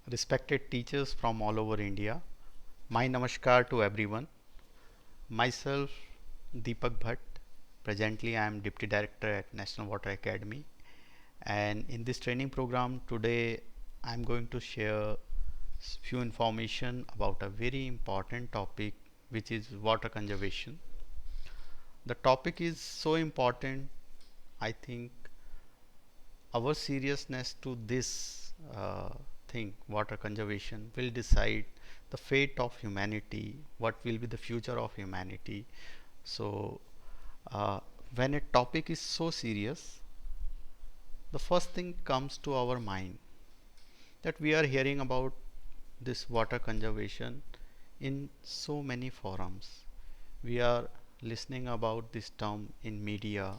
Respected teachers from all over India, my namaskar to everyone. Myself, Deepak Bhatt. Presently, I am Deputy Director at National Water Academy. And in this training program today, I am going to share few information about a very important topic, which is water conservation. The topic is so important, I think our seriousness to this thing, water conservation, will decide the fate of humanity, what will be the future of humanity. So, uh, when a topic is so serious, the first thing comes to our mind that we are hearing about this water conservation in so many forums. We are listening about this term in media,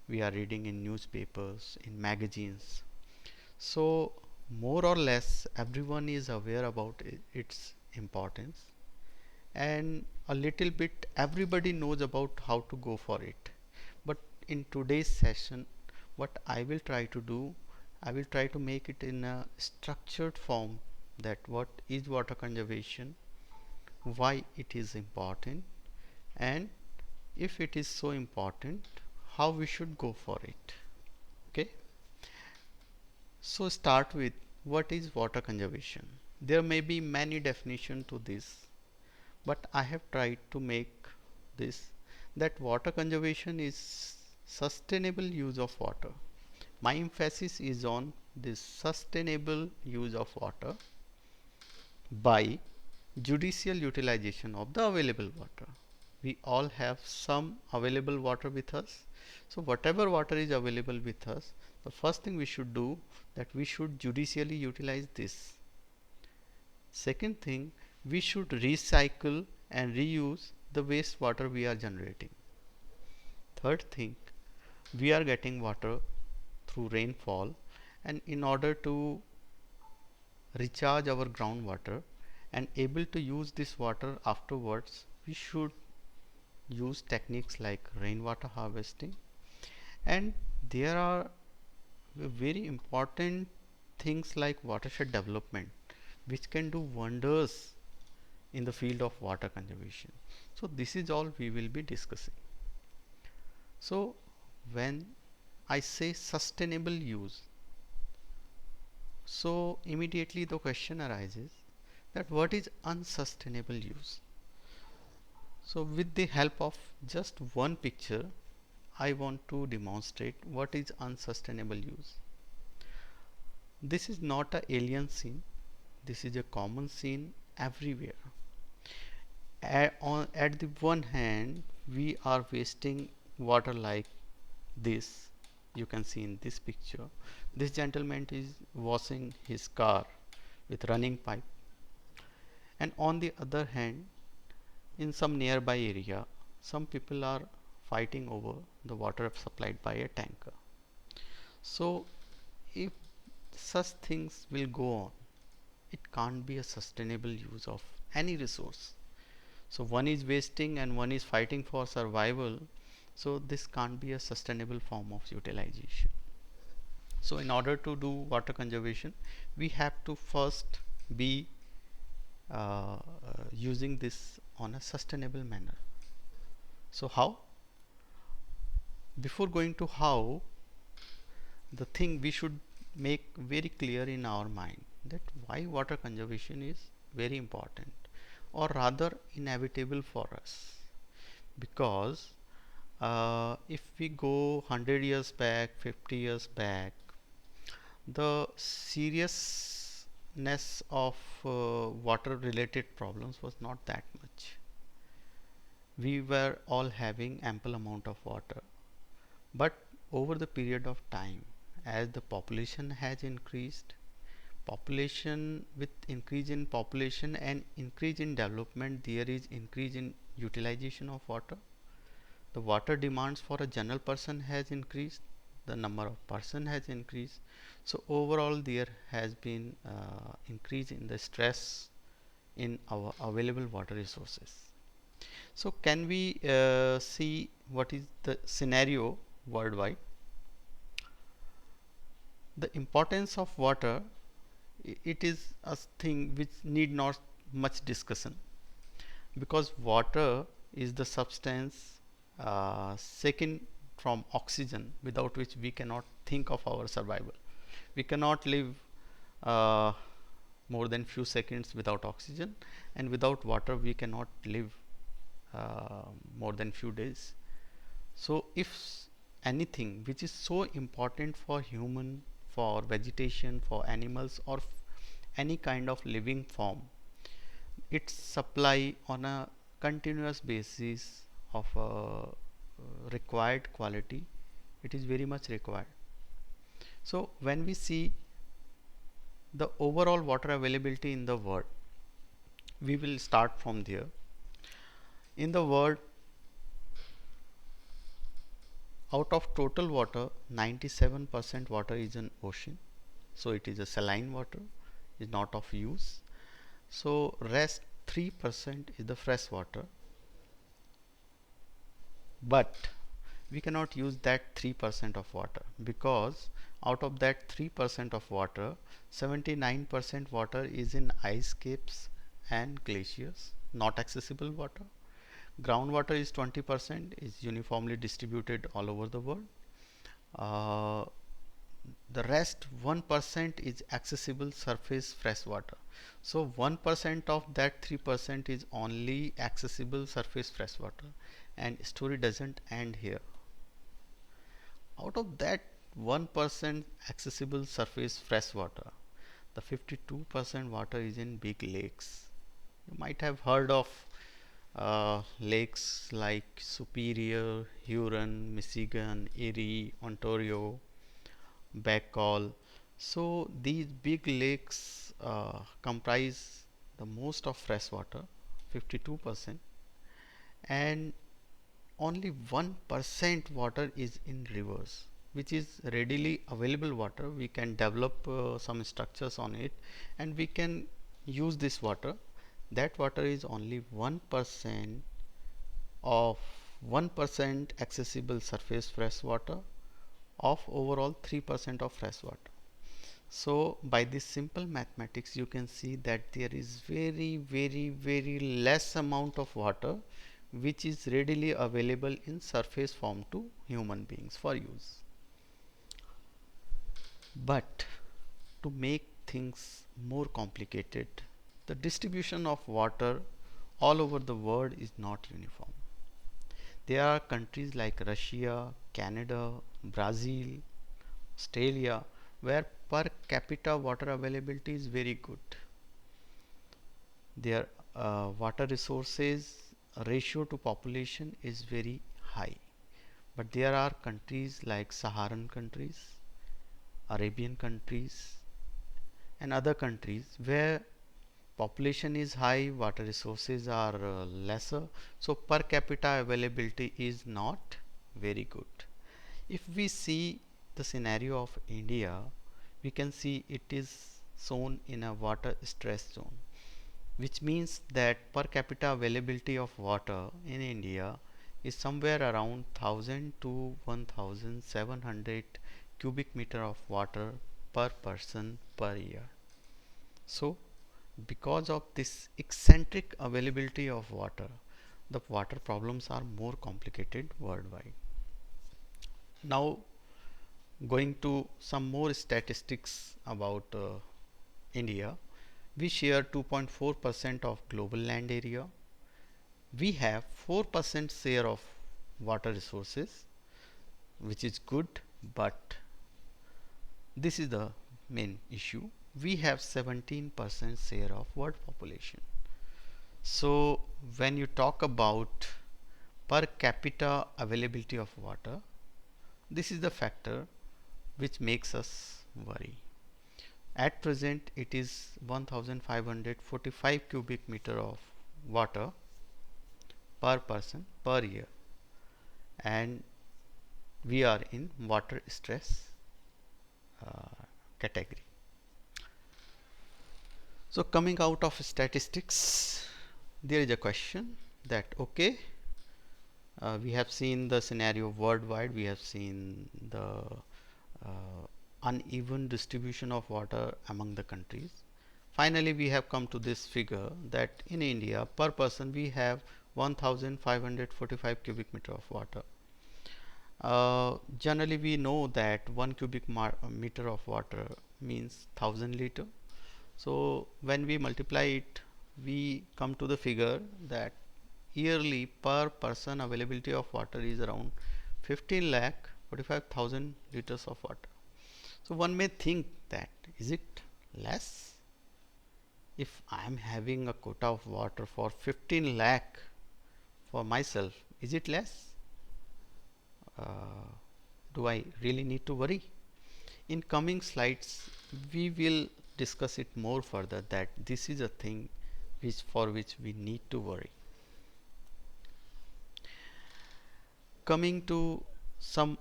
we are reading in newspapers, in magazines. So, more or less, everyone is aware about its importance, and a little bit everybody knows about how to go for it. But in today's session, what I will try to do, I will try to make it in a structured form, that what is water conservation, why it is important, and if it is so important, how we should go for it. Okay. So start with, what is water conservation? There may be many definitions to this, but I have tried to make this, that water conservation is sustainable use of water. My emphasis is on this sustainable use of water by judicial utilization of the available water. We all have some available water with us. So whatever water is available with us, the first thing we should do, that we should judicially utilize this. Second thing, we should recycle and reuse the wastewater we are generating. Third thing, we are getting water through rainfall, and in order to recharge our groundwater and able to use this water afterwards, we should use techniques like rainwater harvesting. And there are very important things like watershed development, which can do wonders in the field of water conservation. So this is all we will be discussing. So when I say sustainable use, so immediately the question arises that what is unsustainable use? So with the help of just one picture, I want to demonstrate what is unsustainable use. This is not an alien scene. This is a common scene everywhere. At the one hand, we are wasting water like this. You can see in this picture. This gentleman is washing his car with running pipe. And on the other hand, in some nearby area, some people are fighting over the water supplied by a tanker. So if such things will go on, it can't be a sustainable use of any resource. So one is wasting and one is fighting for survival. So this can't be a sustainable form of utilization. So in order to do water conservation, we have to first be using this on a sustainable manner. So how? Before going to how, the thing we should make very clear in our mind, that why water conservation is very important, or rather inevitable for us. Because if we go 100 years back, 50 years back, the seriousness of water related problems was not that much. We were all having ample amount of water, but over the period of time, as the population has increased, population with increase in population and increase in development, there is increase in utilization of water. The water demands for a general person has increased, the number of person has increased. So overall there has been increase in the stress in our available water resources. So can we see what is the scenario worldwide? The importance of water it is a thing which need not much discussion, because water is the substance second from oxygen, without which we cannot think of our survival. We cannot live uh, more than few seconds without oxygen, and without water we cannot live uh, more than few days. So if anything which is so important for human, for vegetation, for animals, or any kind of living form, its supply on a continuous basis of required quality, it is very much required. So when we see the overall water availability in the world, we will start from there. In the world, out of total water, 97% water is in ocean, so it is a saline water, is not of use. So rest 3% is the fresh water, but we cannot use that 3% of water, because out of that 3% of water, 79% water is in ice caps and glaciers, not accessible water. Groundwater is 20%, is uniformly distributed all over the world. uh, the rest 1% is accessible surface fresh water. So 1% of that 3% is only accessible surface fresh water, and story doesn't end here. Out of that 1% accessible surface fresh water, the 52% water is in big lakes. You might have heard of lakes like Superior, Huron, Michigan, Erie, Ontario, Backall. So these big lakes comprise the most of fresh water, 52%, and only 1% water is in rivers, which is readily available water. We can develop some structures on it and we can use this water. That water is only 1% of 1% accessible surface fresh water of overall 3% of fresh water. So by this simple mathematics, you can see that there is very less amount of water which is readily available in surface form to human beings for use. But to make things more complicated, the distribution of water all over the world is not uniform. There are countries like Russia, Canada, Brazil, Australia, where per capita water availability is very good. Their water resources ratio to population is very high. But there are countries like Saharan countries, Arabian countries, and other countries where population is high, water resources are lesser, so per capita availability is not very good. If we see the scenario of India, we can see it is shown in a water stress zone, which means that per capita availability of water in India is somewhere around 1000 to 1700 cubic meter of water per person per year. So because of this eccentric availability of water, the water problems are more complicated worldwide. Now going to some more statistics about India, we share 2.4% of global land area. We have 4% share of water resources, which is good, but this is the main issue. We have 17% share of world population. So when you talk about per capita availability of water, this is the factor which makes us worry. At present, it is 1545 cubic meter of water per person per year, and we are in water stress category. So coming out of statistics, there is a question that okay, we have seen the scenario worldwide, we have seen the uneven distribution of water among the countries. Finally, we have come to this figure that in India per person we have 1545 cubic meter of water. Generally we know that 1 cubic meter of water means 1000 liter. So when we multiply it, we come to the figure that yearly per person availability of water is around 15 lakh 45,000 liters of water. So one may think that is it less? If I am having a quota of water for 15 lakh for myself, is it less? Do I really need to worry? In coming slides, we will discuss it more further that this is a thing for which we need to worry. Coming to some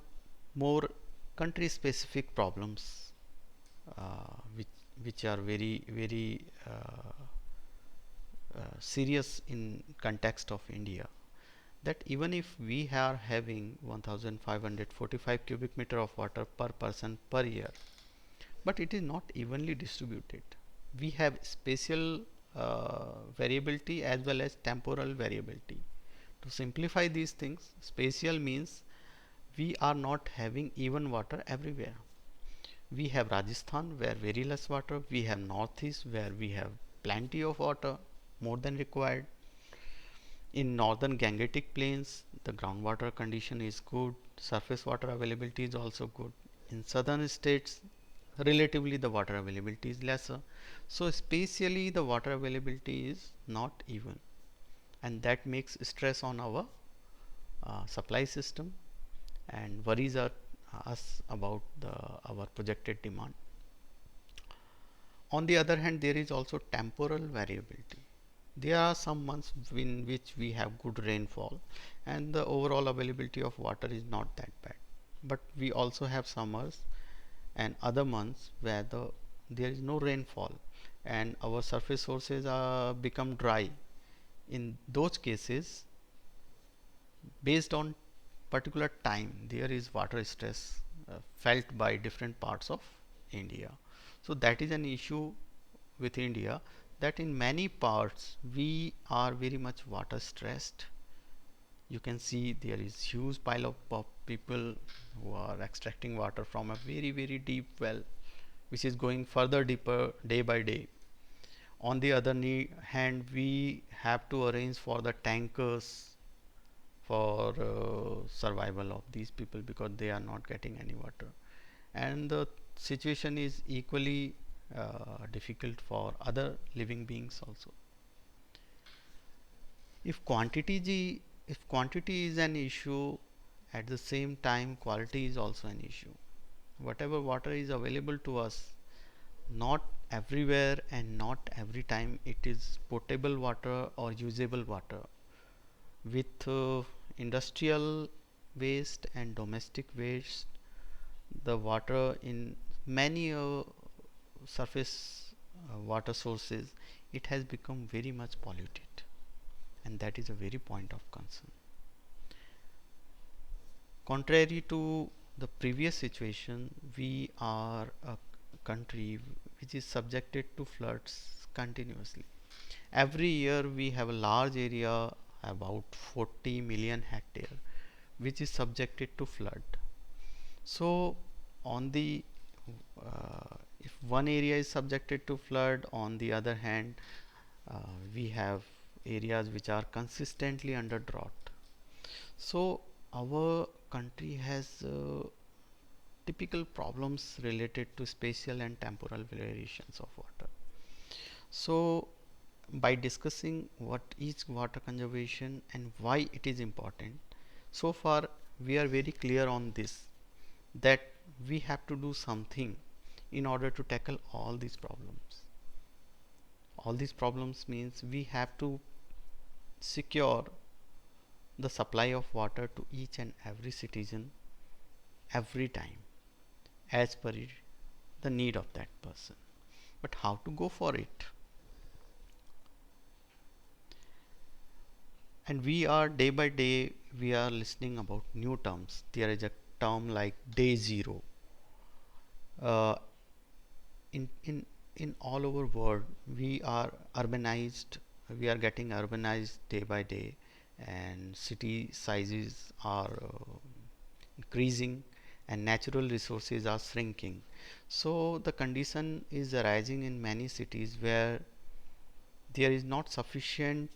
more country specific problems which are very serious in context of India, that even if we are having 1545 cubic meter of water per person per year, but it is not evenly distributed. We have spatial variability as well as temporal variability. To simplify these things, spatial means we are not having even water everywhere. We have Rajasthan where very less water, we have northeast where we have plenty of water, more than required. In northern Gangetic plains, the groundwater condition is good, surface water availability is also good. In southern states, relatively the water availability is lesser. So spatially the water availability is not even, and that makes stress on our supply system and worries us about our projected demand. On the other hand, there is also temporal variability. There are some months in which we have good rainfall and the overall availability of water is not that bad. But we also have summers and other months where there is no rainfall and our surface sources are become dry. In those cases, based on particular time, there is water stress felt by different parts of India. So that is an issue with India, that in many parts we are very much water stressed. You can see there is huge pile of people who are extracting water from a very deep well, which is going further deeper day by day. On the other hand, we have to arrange for the tankers for survival of these people because they are not getting any water, and the situation is equally difficult for other living beings also. If quantity is an issue, at the same time quality is also an issue. Whatever water is available to us, not everywhere and not every time it is potable water or usable water. With industrial waste and domestic waste, the water in many surface water sources, it has become very much polluted, and that is a very point of concern. Contrary to the previous situation, we are a country which is subjected to floods continuously. Every year we have a large area, about 40 million hectare, which is subjected to flood. So on the if one area is subjected to flood, on the other hand we have areas which are consistently under drought. So our country has typical problems related to spatial and temporal variations of water. So by discussing what is water conservation and why it is important, so far we are very clear on this, that we have to do something in order to tackle all these problems. All these problems means we have to secure the supply of water to each and every citizen every time as per the need of that person. But how to go for it? And we are day by day we are listening about new terms. There is a term like day zero. uh, in all over world we are urbanized, we are getting urbanized day by day, and city sizes are increasing and natural resources are shrinking. So the condition is arising in many cities where there is not sufficient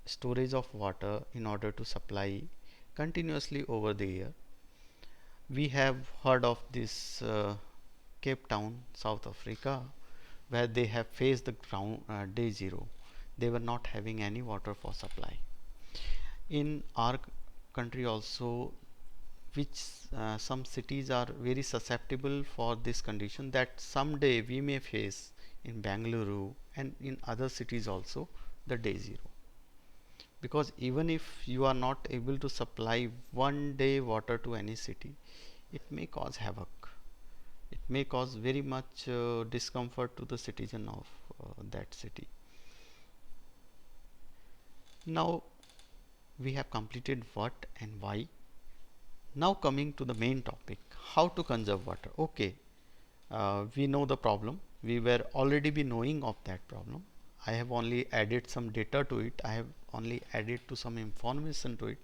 storage of water in order to supply continuously over the year. We have heard of this Cape Town, South Africa, where they have faced the ground day zero. They were not having any water for supply. In our country also, which some cities are very susceptible for this condition, that someday we may face in Bangalore and in other cities also the day zero. Because even if you are not able to supply one day water to any city, it may cause havoc, it may cause very much discomfort to the citizen of that city. Now we have completed what and why. Now coming to the main topic, how to conserve water. Okay, we know the problem, we were already be knowing of that problem. I have only added some data to it, I have only added to some information to it,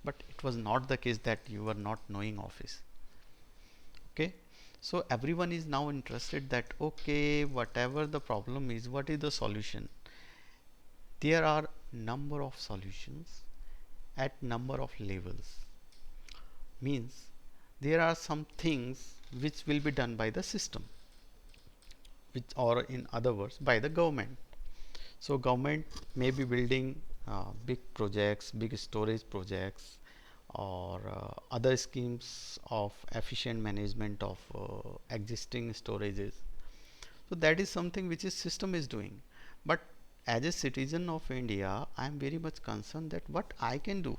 but it was not the case that you were not knowing of it. Okay, so everyone is now interested that okay, whatever the problem is, what is the solution? There are number of solutions at number of levels. Means there are some things which will be done by the system, which, or in other words, by the government. So government may be building big projects, big storage projects, or other schemes of efficient management of existing storages. So that is something which is system is doing. But as a citizen of India, I am very much concerned that what I can do.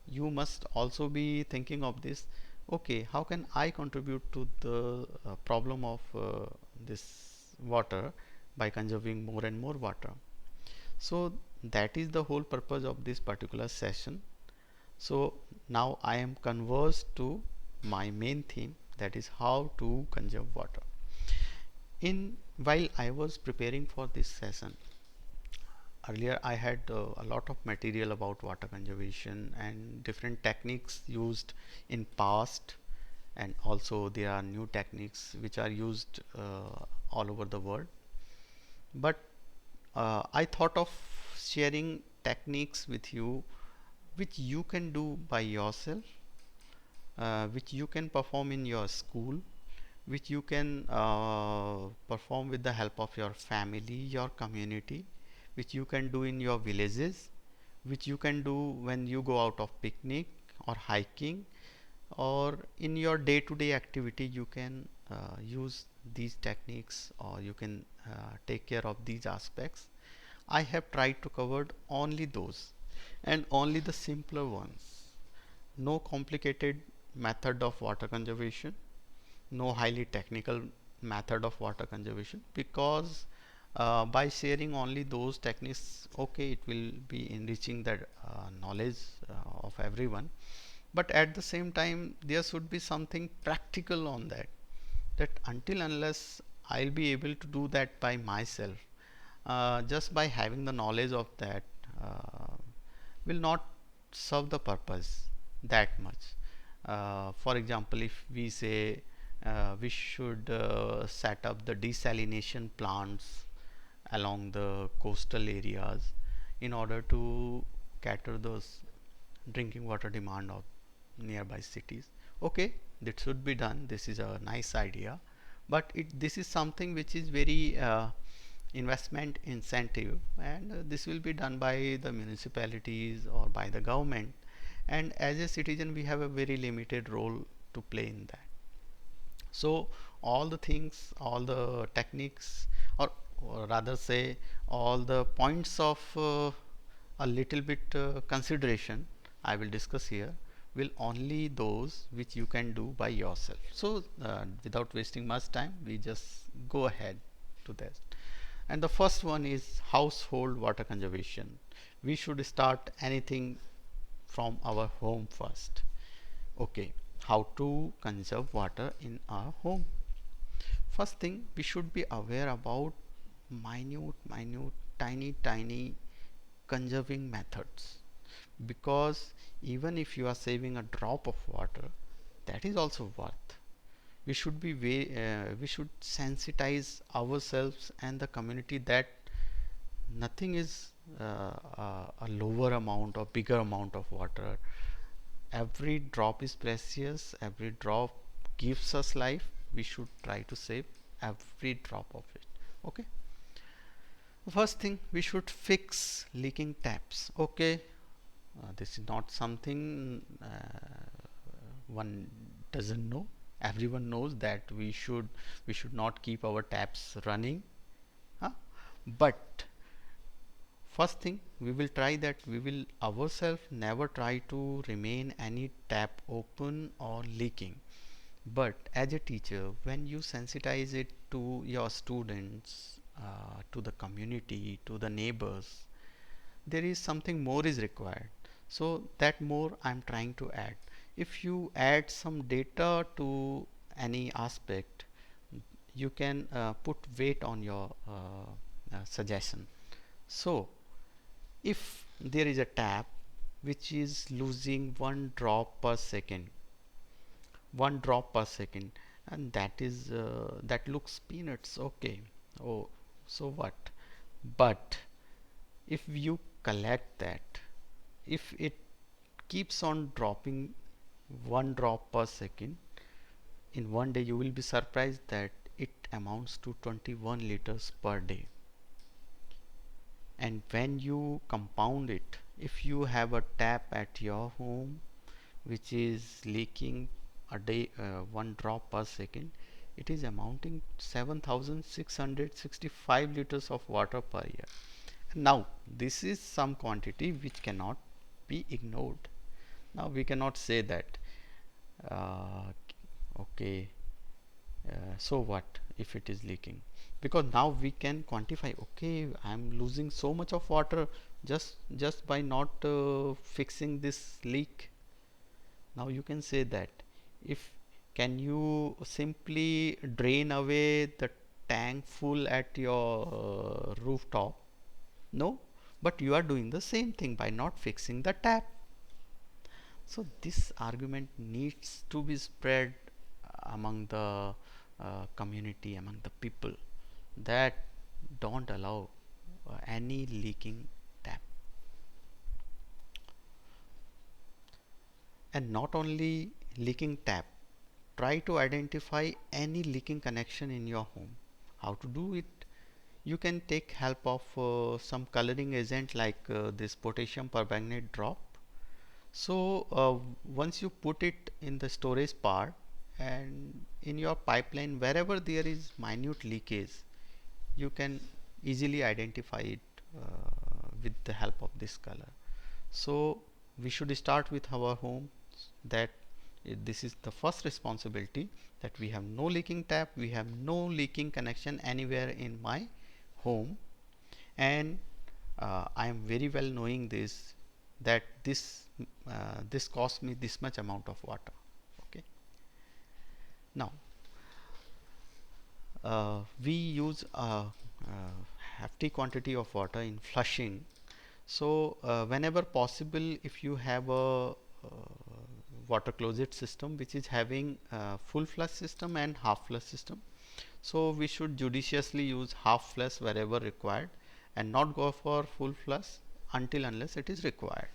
You must also be thinking of this. Okay, how can I contribute to the problem of this water by conserving more and more water? So that is the whole purpose of this particular session. So now I am conversed to my main theme, that is how to conserve water. In while I was preparing for this session, earlier I had a lot of material about water conservation and different techniques used in past, and also there are new techniques which are used all over the world. But I thought of sharing techniques with you which you can do by yourself, which you can perform in your school, which you can perform with the help of your family, your community, which you can do in your villages, which you can do when you go out of picnic or hiking, or in your day-to-day activity you can use these techniques, or you can take care of these aspects. I have tried to cover only those and only the simpler ones. No complicated method of water conservation, no highly technical method of water conservation, because by sharing only those techniques, okay, it will be enriching the knowledge of everyone, but at the same time there should be something practical on that, that until unless I'll be able to do that by myself, just by having the knowledge of that will not serve the purpose that much. For example, if we say we should set up the desalination plants along the coastal areas in order to cater those drinking water demand of nearby cities. Okay, that should be done. This is a nice idea, but this is something which is very investment incentive, and this will be done by the municipalities or by the government, and as a citizen we have a very limited role to play in that. So all the things, all the techniques, or rather say all the points of a little bit consideration I will discuss here will only those which you can do by yourself. So without wasting much time, we just go ahead to this. And the first one is household water conservation. We should start anything from our home first. Okay, how to conserve water in our home? First thing, we should be aware about minute, tiny conserving methods, because even if you are saving a drop of water, that is also worth. We should sensitize ourselves and the community that nothing is a lower amount or bigger amount of water. Every drop is precious, every drop gives us life. We should try to save every drop of it. Okay, first thing, we should fix leaking taps. Okay, this is not something one doesn't know. Everyone knows that we should not keep our taps running, huh? But first thing, we will try that we will ourselves never try to remain any tap open or leaking. But as a teacher, when you sensitize it to your students, to the community, to the neighbors, there is something more is required. So that more I'm trying to add. If you add some data to any aspect, you can put weight on your suggestion. So if there is a tap which is losing one drop per second, and that looks peanuts. Okay, oh, so what? But if you collect that, if it keeps on dropping one drop per second, in one day you will be surprised that it amounts to 21 liters per day. And when you compound it, if you have a tap at your home which is leaking a day, one drop per second, it is amounting 7665 liters of water per year. Now this is some quantity which cannot be ignored. Now we cannot say that uh, okay, so what if it is leaking, because now we can quantify. Okay, I'm losing so much of water just by not fixing this leak. Now you can say that, if can you simply drain away the tank full at your rooftop? No, but you are doing the same thing by not fixing the tap. So this argument needs to be spread among the community, among the people, that don't allow any leaking tap. And not only leaking tap, try to identify any leaking connection in your home. How to do it? You can take help of some coloring agent like this potassium permanganate drop. So once you put it in the storage part, and in your pipeline wherever there is minute leakage, you can easily identify it with the help of this color. So we should start with our home, that this is the first responsibility, that we have no leaking tap, we have no leaking connection anywhere in my home. And I am very well knowing this, that this cost me this much amount of water. Okay, now we use a hefty quantity of water in flushing. So whenever possible, if you have a water closet system which is having full flush system and half flush system, so we should judiciously use half flush wherever required, and not go for full flush until unless it is required.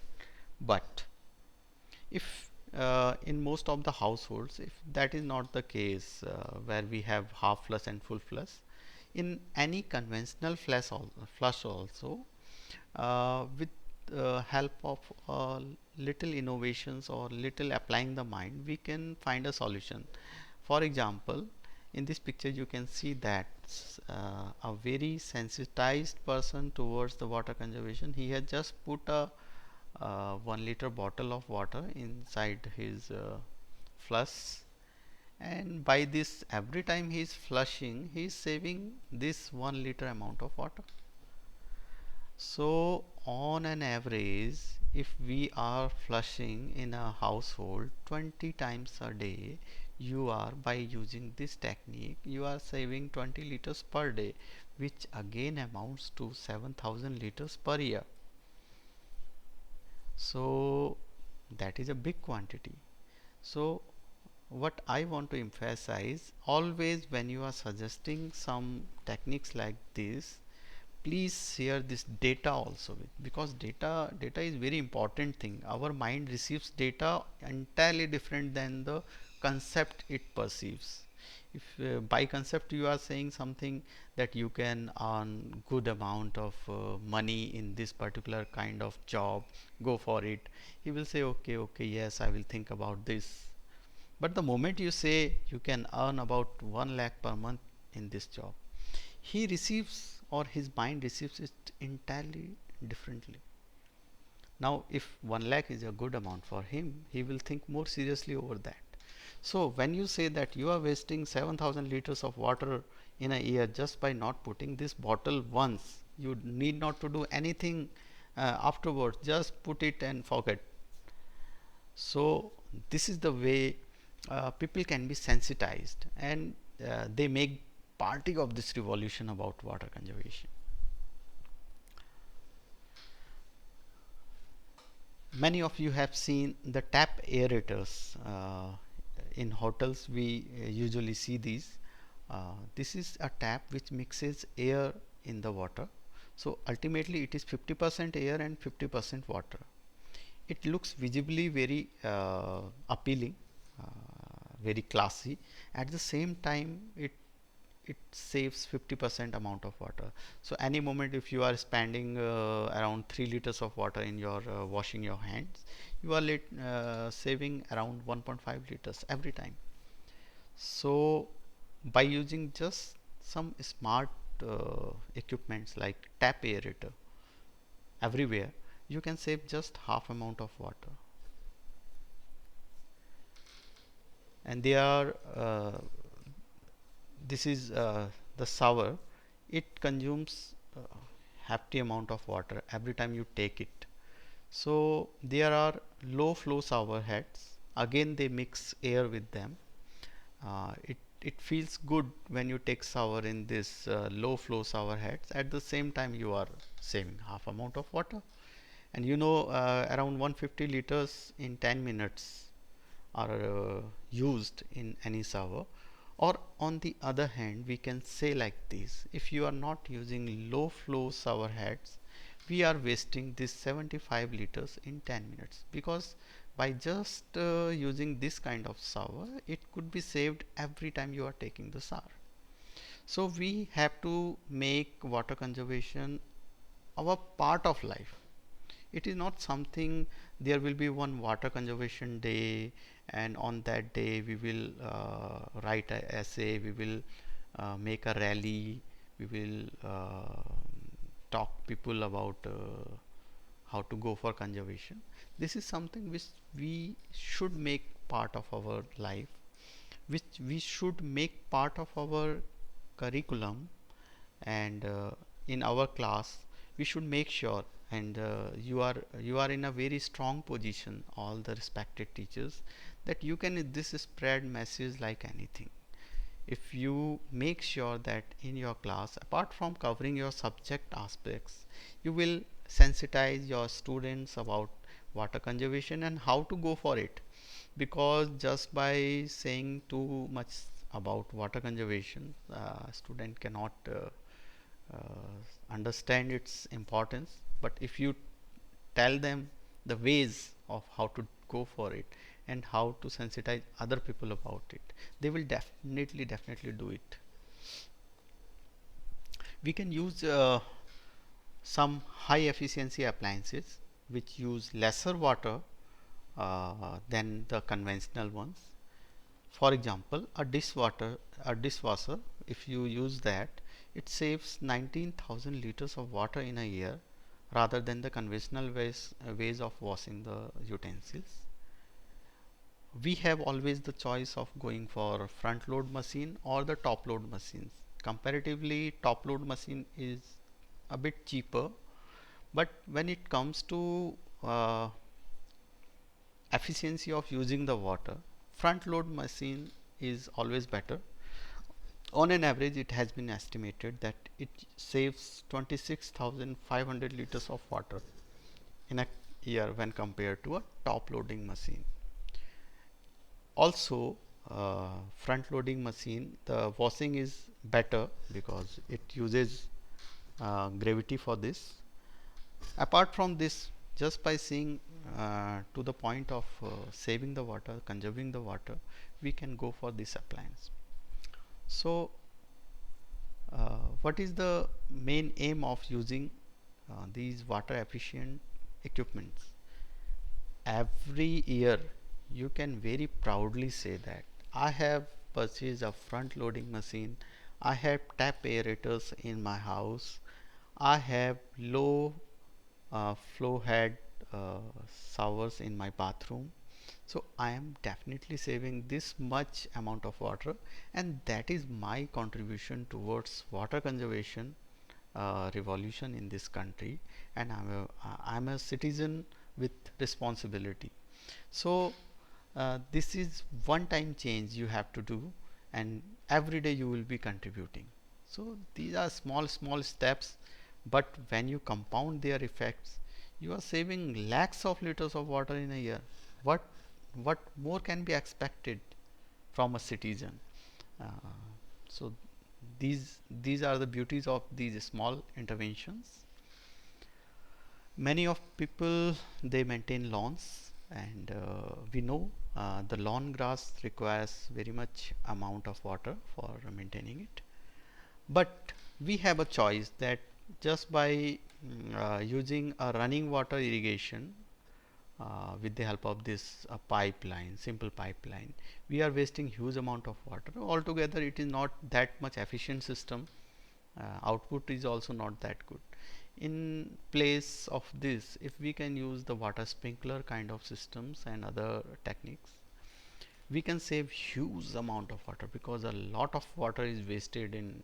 But if in most of the households, if that is not the case, where we have half flush and full flush, in any conventional flush also, with help of little innovations or little applying the mind, we can find a solution. For example, in this picture you can see that a very sensitized person towards the water conservation, he has just put a 1 liter bottle of water inside his flush, and by this, every time he is flushing, he is saving this 1 liter amount of water. So on an average, if we are flushing in a household 20 times a day, you are, by using this technique, you are saving 20 liters per day, which again amounts to 7,000 liters per year. So that is a big quantity. So what I want to emphasize, always when you are suggesting some techniques like this, please share this data also with, because data is very important thing. Our mind receives data entirely different than the concept it perceives. If by concept you are saying something that you can earn good amount of money in this particular kind of job, go for it, he will say okay, okay, yes, I will think about this. But the moment you say you can earn about 1 lakh per month in this job, he receives, or his mind receives it entirely differently. Now if 1 lakh is a good amount for him, he will think more seriously over that. So when you say that you are wasting 7,000 liters of water in a year just by not putting this bottle once, you need not to do anything afterwards, just put it and forget. So this is the way people can be sensitized, and they make party of this revolution about water conservation. Many of you have seen the tap aerators. In hotels we usually see these. This is a tap which mixes air in the water. So ultimately it is 50% air and 50% water. It looks visibly very appealing, very classy. At the same time, it saves 50% amount of water. So any moment if you are spending around 3 liters of water in your washing your hands, you are saving around 1.5 liters every time. So by using just some smart equipments like tap aerator everywhere, you can save just half amount of water. And they are this is the shower. It consumes hefty amount of water every time you take it. So there are low flow shower heads, again they mix air with them. It feels good when you take shower in this low flow shower heads. At the same time you are saving half amount of water. And you know, around 150 liters in 10 minutes are used in any shower. Or on the other hand, we can say like this: if you are not using low flow shower heads, we are wasting this 75 liters in 10 minutes, because by just using this kind of shower, it could be saved every time you are taking the shower. So we have to make water conservation our part of life. It is not something, there will be one water conservation day and on that day we will write an essay, we will make a rally, we will talk people about how to go for conservation. This is something which we should make part of our life, which we should make part of our curriculum. And in our class we should make sure, and you are in a very strong position, all the respected teachers, that you can this spread message like anything. If you make sure that in your class, apart from covering your subject aspects, you will sensitize your students about water conservation and how to go for it. Because just by saying too much about water conservation, student cannot understand its importance. But if you tell them the ways of how to go for it and how to sensitize other people about it, they will definitely do it. We can use some high efficiency appliances which use lesser water than the conventional ones. For example, a dishwasher, if you use that, it saves 19,000 liters of water in a year rather than the conventional ways of washing the utensils. We have always the choice of going for front load machine or the top load machines. Comparatively, top load machine is a bit cheaper, but when it comes to efficiency of using the water, front load machine is always better. On an average, it has been estimated that it saves 26,500 liters of water in a year when compared to a top loading machine. Also, front loading machine, the washing is better because it uses gravity for this. Apart from this, just by seeing to the point of saving the water, conserving the water, we can go for this appliance. So what is the main aim of using these water efficient equipments? Every year you can very proudly say that I have purchased a front loading machine, I have tap aerators in my house, I have low flow head showers in my bathroom. So I am definitely saving this much amount of water, and that is my contribution towards water conservation revolution in this country, and I'm a citizen with responsibility. So this is one time change you have to do, and every day you will be contributing. So these are small steps, but when you compound their effects, you are saving lakhs of liters of water in a year. What more can be expected from a citizen? uh, so these are the beauties of these small interventions. Many of people, they maintain lawns, and we know the lawn grass requires very much amount of water for maintaining it, but we have a choice that just by using a running water irrigation with the help of this pipeline, simple pipeline, we are wasting huge amount of water. Altogether it is not that much efficient system. Output is also not that good. In place of this, if we can use the water sprinkler kind of systems and other techniques, we can save huge amount of water, because a lot of water is wasted in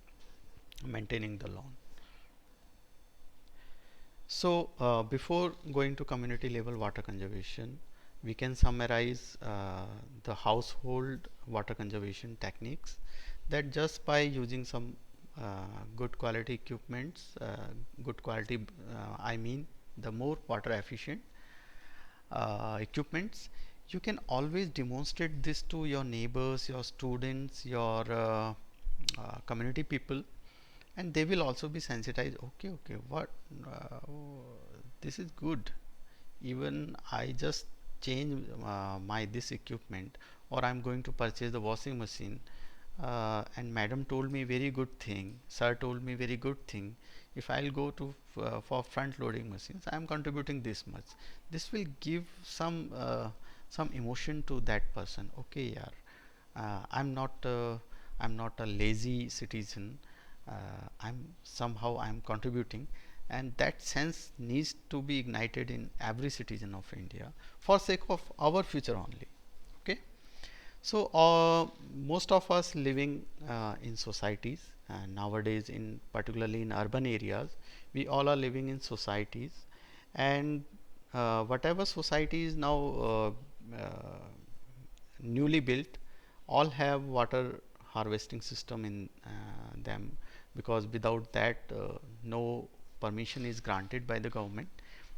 maintaining the lawn. So before going to community level water conservation, we can summarize the household water conservation techniques, that just by using some good quality equipments, good quality, I mean the more water efficient equipments, you can always demonstrate this to your neighbors, your students, your community people, and they will also be sensitized. Okay, okay, what this is good. Even I just change my this equipment, or I'm going to purchase the washing machine, and madam told me very good thing, sir told me very good thing. If I'll go to for front loading machines, I am contributing this much. This will give some emotion to that person. Okay, yeah, I'm not a lazy citizen. I'm contributing, and that sense needs to be ignited in every citizen of India for sake of our future only. Okay. So most of us living in societies, and nowadays in particularly in urban areas, we all are living in societies, and whatever society is now newly built, all have water harvesting system in them, because without that no permission is granted by the government.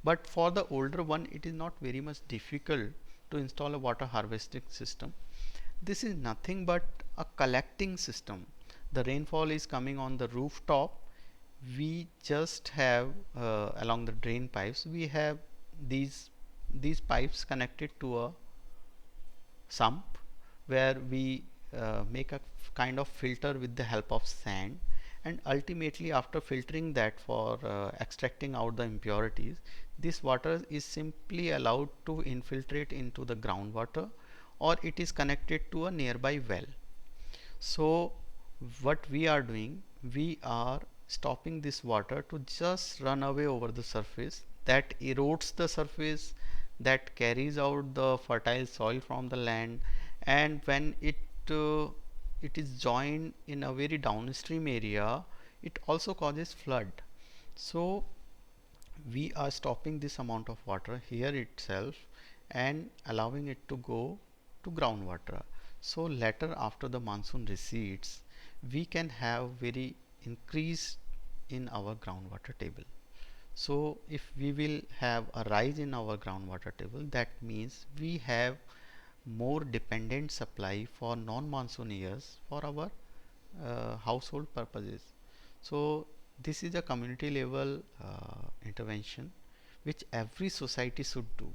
But for the older one, it is not very much difficult to install a water harvesting system. This is nothing but a collecting system. The rainfall is coming on the rooftop. We just have along the drain pipes, we have these pipes connected to a sump, where we make a kind of filter with the help of sand, and ultimately after filtering that for extracting out the impurities, this water is simply allowed to infiltrate into the groundwater, or it is connected to a nearby well. So what we are doing, we are stopping this water to just run away over the surface, that erodes the surface, that carries out the fertile soil from the land, and when uh, it is joined in a very downstream area, it also causes flood. So we are stopping this amount of water here itself and allowing it to go to groundwater. So later after the monsoon recedes, we can have very increase in our groundwater table. So if we will have a rise in our groundwater table, that means we have more dependent supply for non-monsoon years for our household purposes. So this is a community level intervention which every society should do.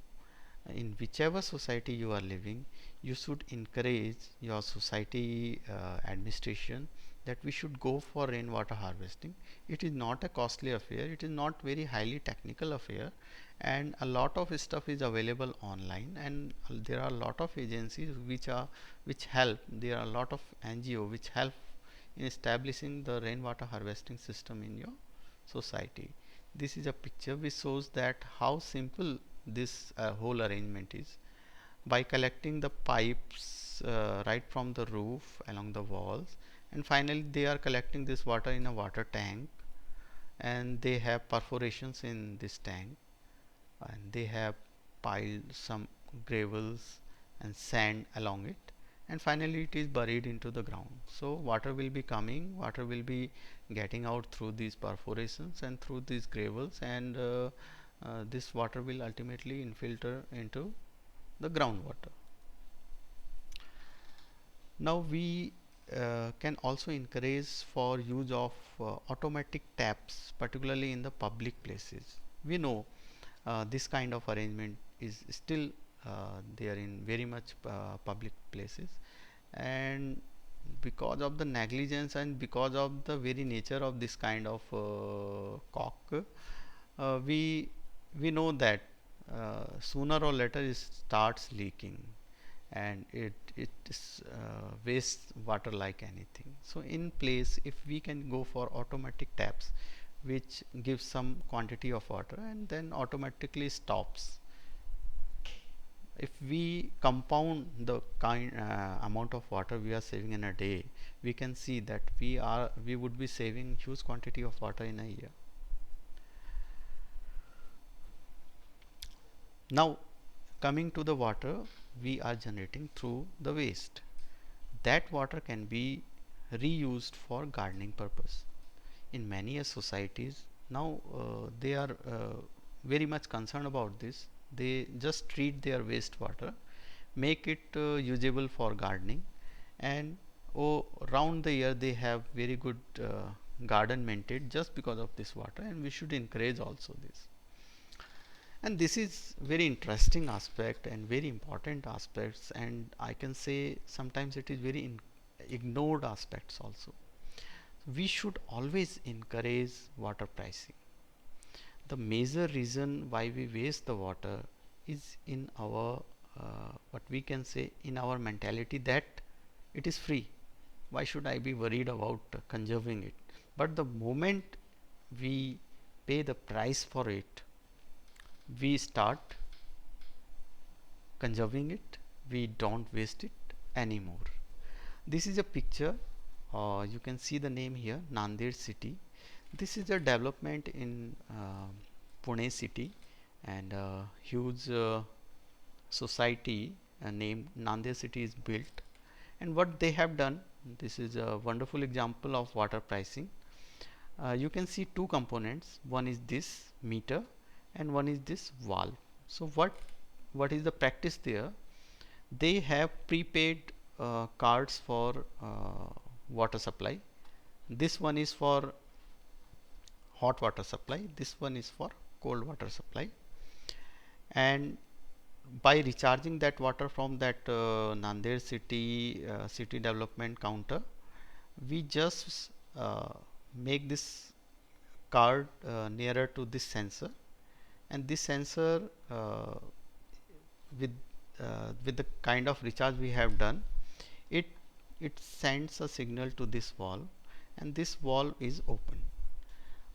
In whichever society you are living, you should encourage your society administration that we should go for rainwater harvesting. It is not a costly affair, it is not very highly technical affair, and a lot of stuff is available online, and there are a lot of agencies which help. There are a lot of NGO which help in establishing the rainwater harvesting system in your society. This is a picture which shows that how simple this whole arrangement is. By collecting the pipes right from the roof along the walls, and finally they are collecting this water in a water tank, and they have perforations in this tank, and they have piled some gravels and sand along it, and finally it is buried into the ground. So water will be coming, water will be getting out through these perforations and through these gravels, and this water will ultimately infiltrate into the groundwater. Now we can also encourage for use of automatic taps, particularly in the public places. We know this kind of arrangement is still there in very much public places, and because of the negligence and because of the very nature of this kind of cock, we know that sooner or later it starts leaking, and it is wastes water like anything. So in place, if we can go for automatic taps which gives some quantity of water and then automatically stops, if we compound the kind amount of water we are saving in a day, we can see that we would be saving huge quantity of water in a year. Now coming to the water we are generating through the waste, that water can be reused for gardening purpose. In many societies now they are very much concerned about this. They just treat their wastewater, make it usable for gardening, and round the year they have very good garden maintained just because of this water, and we should encourage also this. And this is very interesting aspect and very important aspects, and I can say sometimes it is very ignored aspects also. We should always encourage water pricing. The major reason why we waste the water is in our what we can say in our mentality that it is free. Why should I be worried about conserving it? But the moment we pay the price for it, we start conserving it. We don't waste it anymore. This is a picture. You can see the name here, Nanded city. This is a development in Pune city, and a huge society named Nanded city is built. And what they have done, this is a wonderful example of water pricing. You can see two components. One is this meter and one is this valve. So what is the practice there? They have prepaid cards for water supply. This one is for hot water supply, this one is for cold water supply, and by recharging that water from that Nanded city city development counter, we just make this card nearer to this sensor, and this sensor with with the kind of recharge we have done, it it sends a signal to this valve, and this valve is open.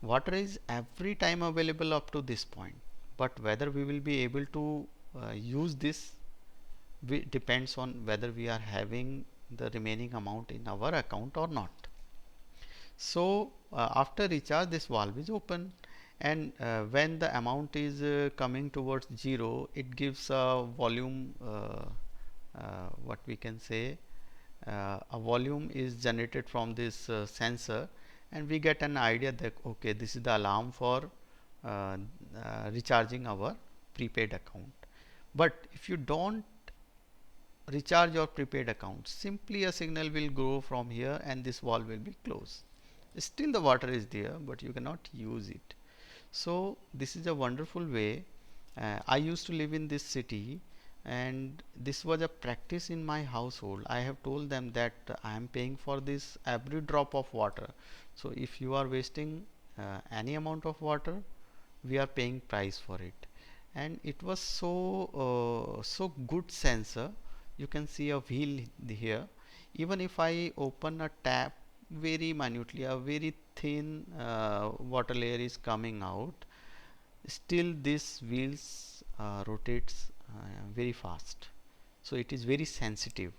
Water is every time available up to this point, but whether we will be able to use this depends on whether we are having the remaining amount in our account or not. So after recharge, this valve is open, and when the amount is coming towards zero, it gives a volume what we can say a volume is generated from this sensor, and we get an idea that okay, this is the alarm for uh, recharging our prepaid account. But if you don't recharge your prepaid account, simply a signal will go from here and this valve will be closed. Still the water is there, but you cannot use it. So this is a wonderful way. I used to live in this city, and this was a practice in my household. I have told them that I am paying for this every drop of water. So if you are wasting any amount of water, we are paying price for it. And it was so good sensor. You can see a wheel here. Even if I open a tap very minutely, a very thin water layer is coming out, still this wheels rotates very fast. So it is very sensitive.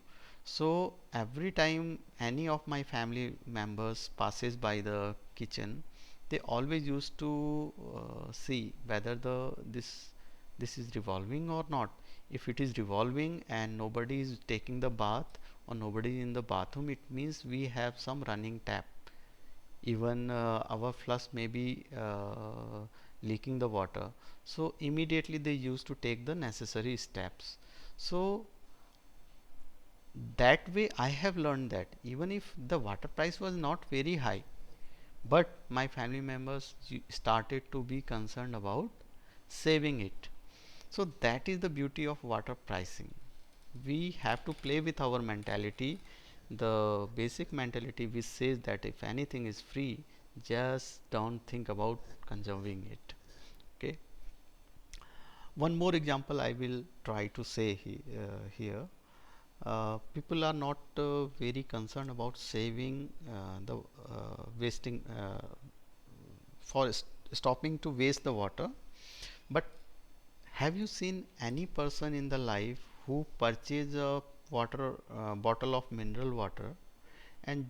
So every time any of my family members passes by the kitchen, they always used to see whether this is revolving or not. If it is revolving and nobody is taking the bath or nobody is in the bathroom, it means we have some running tap. Even our flush may be leaking the water. So immediately they used to take the necessary steps. So that way I have learned that even if the water price was not very high, but my family members started to be concerned about saving it. So that is the beauty of water pricing. We have to play with our mentality, the basic mentality which says that if anything is free, just don't think about conserving it. Okay. One more example I will try to say here. People are not very concerned about saving the wasting for stopping to waste the water. But have you seen any person in the life who purchase a water bottle of mineral water, and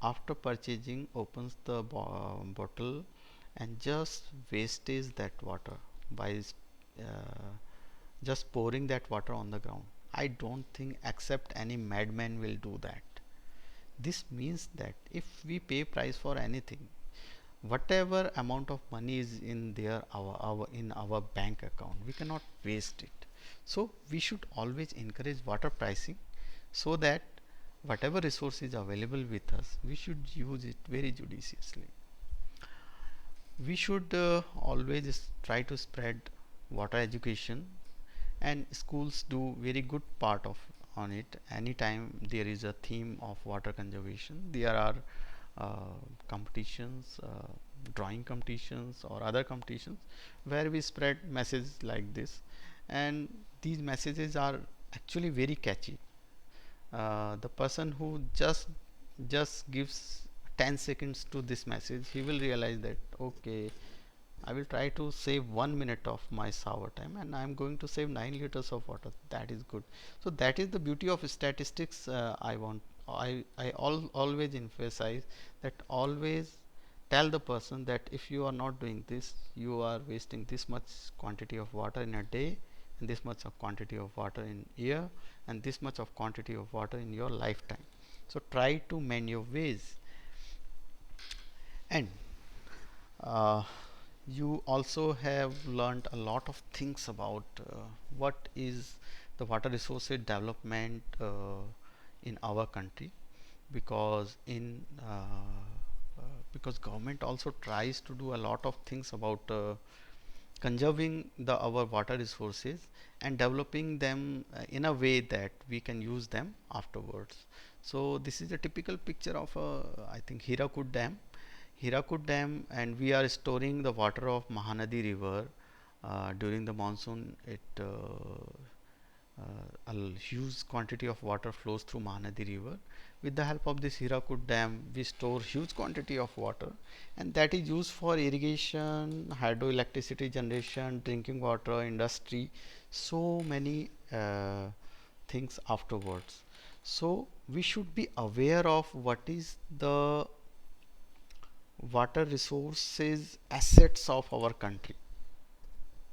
after purchasing opens the bottle and just wastes that water by just pouring that water on the ground? I don't think except any madman will do that. This means that if we pay price for anything, whatever amount of money is in there our in our bank account, we cannot waste it. So we should always encourage water pricing, so that whatever resource is available with us, we should use it very judiciously. We should always try to spread water education, and schools do very good part of on it. Anytime there is a theme of water conservation, there are competitions, drawing competitions or other competitions where we spread messages like this, and these messages are actually very catchy. The person who just gives 10 seconds to this message, he will realize that okay, I will try to save 1 minute of my shower time and I am going to save 9 liters of water. That is good. So that is the beauty of statistics. I always emphasize that always tell the person that if you are not doing this, you are wasting this much quantity of water in a day, and this much of quantity of water in year, and this much of quantity of water in your lifetime. So try to mend your ways. And uh, you also have learned a lot of things about what is the water resources development in our country, because because government also tries to do a lot of things about conserving the our water resources and developing them in a way that we can use them afterwards. So this is a typical picture of I think Hirakud Dam, and we are storing the water of Mahanadi River. During the monsoon, a huge quantity of water flows through Mahanadi River. With the help of this Hirakud Dam, we store huge quantity of water, and that is used for irrigation, hydroelectricity generation, drinking water, industry, so many things afterwards. So we should be aware of what is the water resources assets of our country.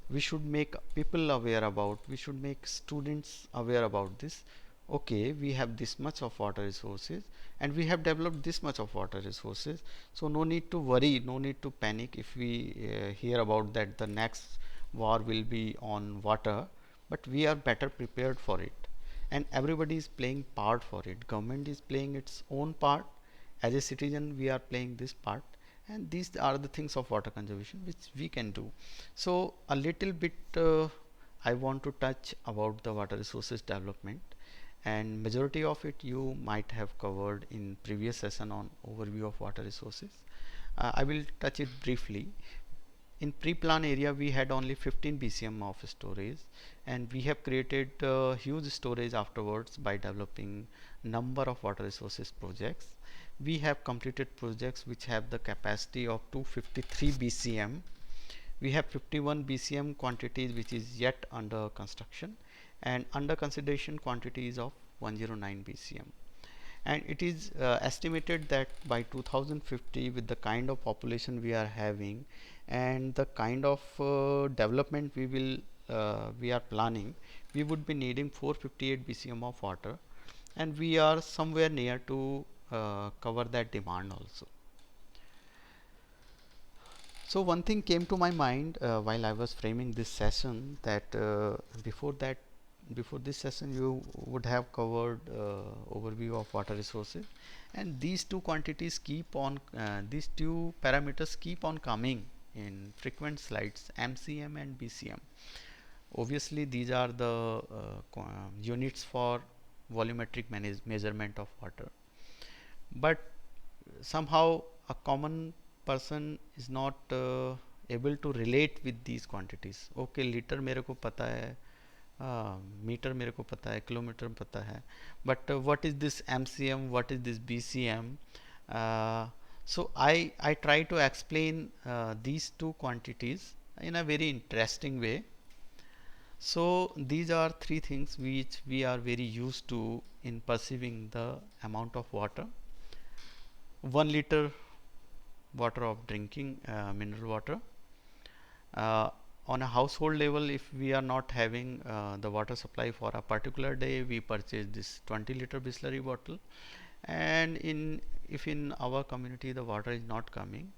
We should make people aware about, we should make students aware about this. okay, we have this much of water resources and we have developed this much of water resources, so no need to worry, no need to panic if we hear about that the next war will be on water, but we are better prepared for it, and everybody is playing part for it. Government is playing its own part, as a citizen we are playing this part, and these are the things of water conservation which we can do. So a little bit I want to touch about the water resources development, and majority of it you might have covered in previous session on overview of water resources. I will touch it briefly. In pre-plan area we had only 15 BCM of storage, and we have created huge storage afterwards by developing number of water resources projects. We have completed projects which have the capacity of 253 BCM. We have 51 BCM quantities which is yet under construction, and under consideration quantities of 109 BCM. And it is estimated that by 2050, with the kind of population we are having and the kind of development we are planning, we would be needing 458 BCM of water, and we are somewhere near to cover that demand also. So one thing came to my mind while I was framing this session, that before this session you would have covered overview of water resources, and these two quantities keep on these two parameters keep on coming in frequent slides, MCM and BCM. Obviously these are the units for volumetric measurement of water, but somehow a common person is not able to relate with these quantities. Okay, liter मेरे को पता है, metre मेरे को पता है, kilometre पता है, but what is this MCM, what is this BCM? So I try to explain these two quantities in a very interesting way. So these are three things which we are very used to in perceiving the amount of water. 1 liter water of drinking mineral water. On a household level, if we are not having the water supply for a particular day, we purchase this 20-liter Bisleri bottle, and if in our community the water is not coming,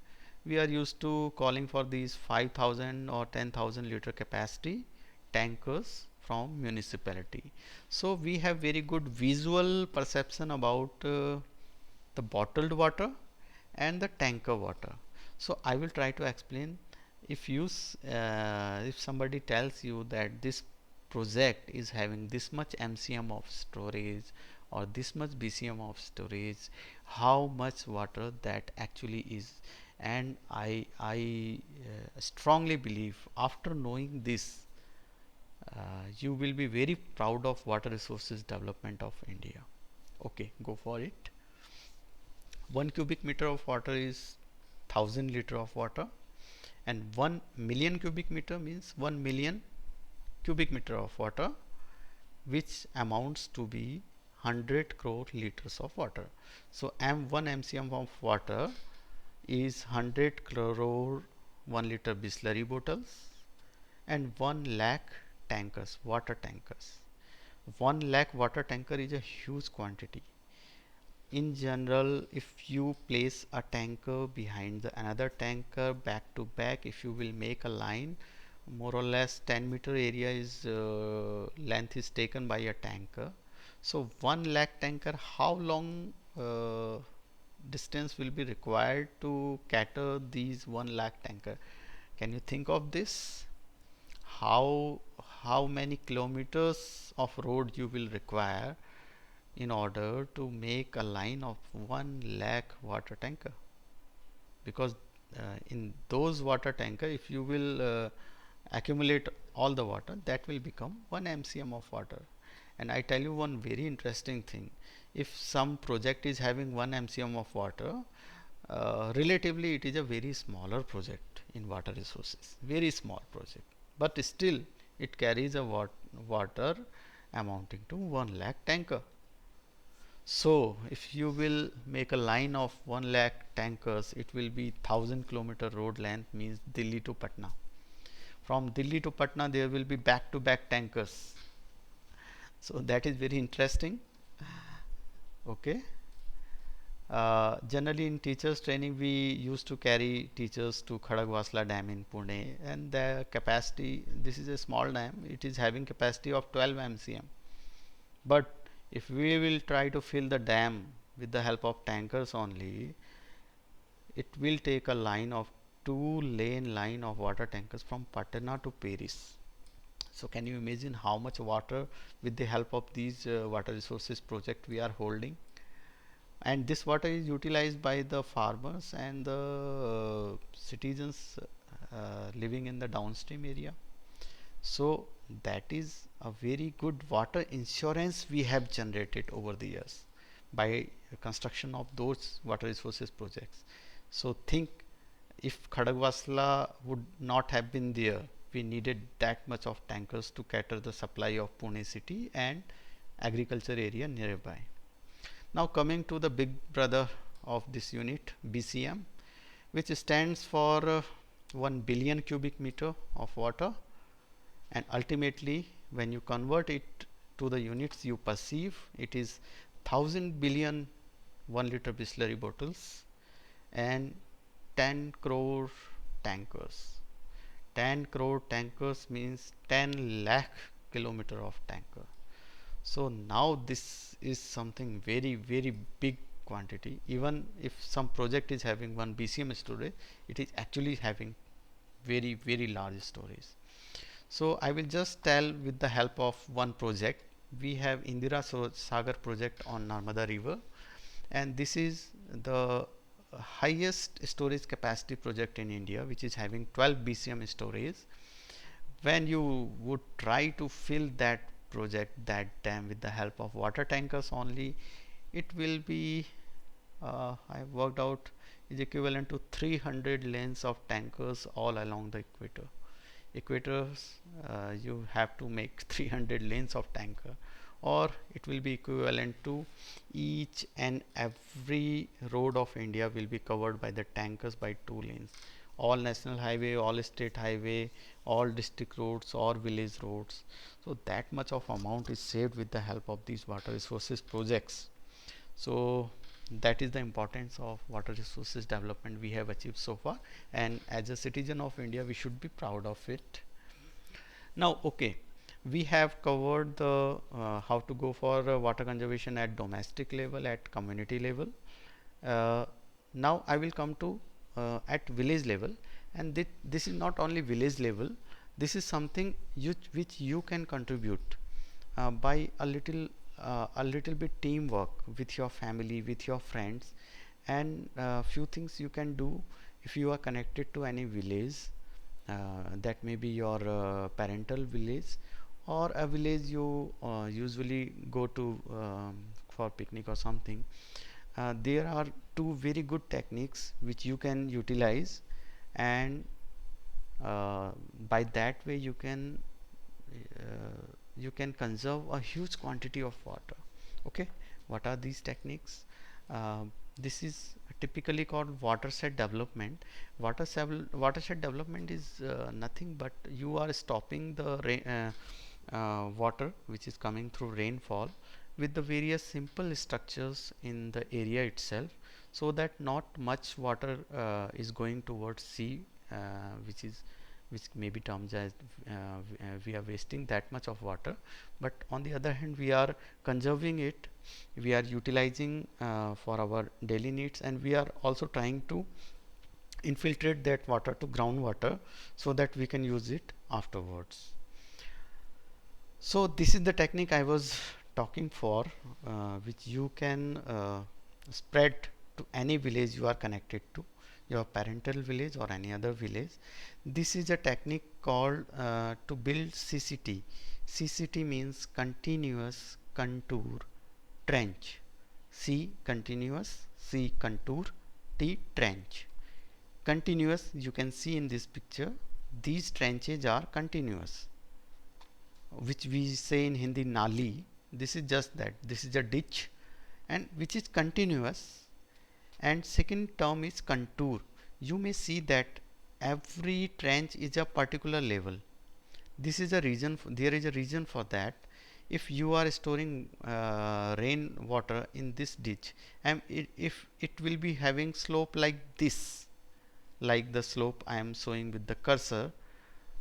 we are used to calling for these 5,000 or 10,000 liter capacity tankers from municipality. So we have very good visual perception about the bottled water and the tanker water. So I will try to explain. If somebody tells you that this project is having this much MCM of storage or this much BCM of storage, how much water that actually is, and I strongly believe after knowing this, you will be very proud of water resources development of India. Okay, go for it. 1 cubic meter of water is 1000 liter of water, and 1 million cubic meter means 1 million cubic meter of water, which amounts to be 100 crore liters of water. So M1 MCM of water is 100 crore 1 liter Bisleri bottles and 1 lakh tankers, water tankers. 1 lakh water tanker is a huge quantity. In general, if you place a tanker behind another tanker back to back, if you will make a line, more or less 10-meter area is length is taken by a tanker. So 1 lakh tanker, how long distance will be required to cater these 1 lakh tanker? Can you think of this? How many kilometers of road you will require in order to make a line of 1 lakh water tanker? Because in those water tanker, if you will accumulate all the water, that will become 1 MCM of water. And I tell you one very interesting thing: if some project is having 1 MCM of water, relatively it is a very smaller project in water resources, very small project, but still it carries a water amounting to 1 lakh tanker. So if you will make a line of 1 lakh tankers, it will be 1000-kilometer road length, means Delhi to Patna. From Delhi to Patna there will be back to back tankers. So that is very interesting. Okay. Generally in teachers training we used to carry teachers to Khadagwasla Dam in Pune, and the capacity, this is a small dam, it is having capacity of 12 mcm, but if we will try to fill the dam with the help of tankers only, it will take a line of 2 lane line of water tankers from Patna to Paris. So can you imagine how much water with the help of these water resources project we are holding? And this water is utilized by the farmers and the citizens living in the downstream area. So that is a very good water insurance we have generated over the years by construction of those water resources projects. So think, if Khadagwasla would not have been there, we needed that much of tankers to cater the supply of Pune city and agriculture area nearby. Now coming to the big brother of this unit, BCM, which stands for 1 billion cubic meter of water, and ultimately when you convert it to the units you perceive, it is 1000 billion 1 liter Bisleri bottles and 10 crore tankers. 10 crore tankers means 10 lakh kilometer of tanker. So now this is something very big quantity. Even if some project is having 1 BCM storage, it is actually having very large storage. So I will just tell with the help of one project. We have Indira Sagar project on Narmada river, and this is the highest storage capacity project in India, which is having 12 BCM storage. When you would try to fill that project, that dam, with the help of water tankers only, it will be I worked out, is equivalent to 300 lanes of tankers all along the equators. You have to make 300 lanes of tanker, or it will be equivalent to each and every road of India will be covered by the tankers by 2 lanes. All national highway, all state highway, all district roads or village roads. So that much of amount is saved with the help of these water resources projects. So that is the importance of water resources development we have achieved so far, and as a citizen of India we should be proud of it. Now okay, we have covered the how to go for water conservation at domestic level, at community level. uh, Now I will come to at village level, and this is not only village level, this is something which you can contribute by a little bit teamwork with your family, with your friends, and few things you can do. If you are connected to any village, that may be your parental village, or a village you usually go to for picnic or something. There are two very good techniques which you can utilize, and by that way you can conserve a huge quantity of water. Okay, what are these techniques? This is typically called watershed development. Watershed development is nothing but you are stopping the water which is coming through rainfall with the various simple structures in the area itself, so that not much water is going towards sea, which is which may be termed as we are wasting that much of water. But on the other hand, we are conserving it, we are utilizing for our daily needs, and we are also trying to infiltrate that water to groundwater so that we can use it afterwards. So this is the technique I was talking for, which you can spread to any village you are connected to, your parental village or any other village. This is a technique called to build CCT. CCT means continuous contour trench. C continuous, C contour, T trench. Continuous, you can see in this picture, these trenches are continuous, which we say in Hindi nali. This is just that, this is a ditch, and which is continuous. And second term is contour. You may see that every trench is a particular level. This is a reason there is a reason for that. if you are storing rain water in this ditch, and if it will be having slope like this, like the slope I am showing with the cursor,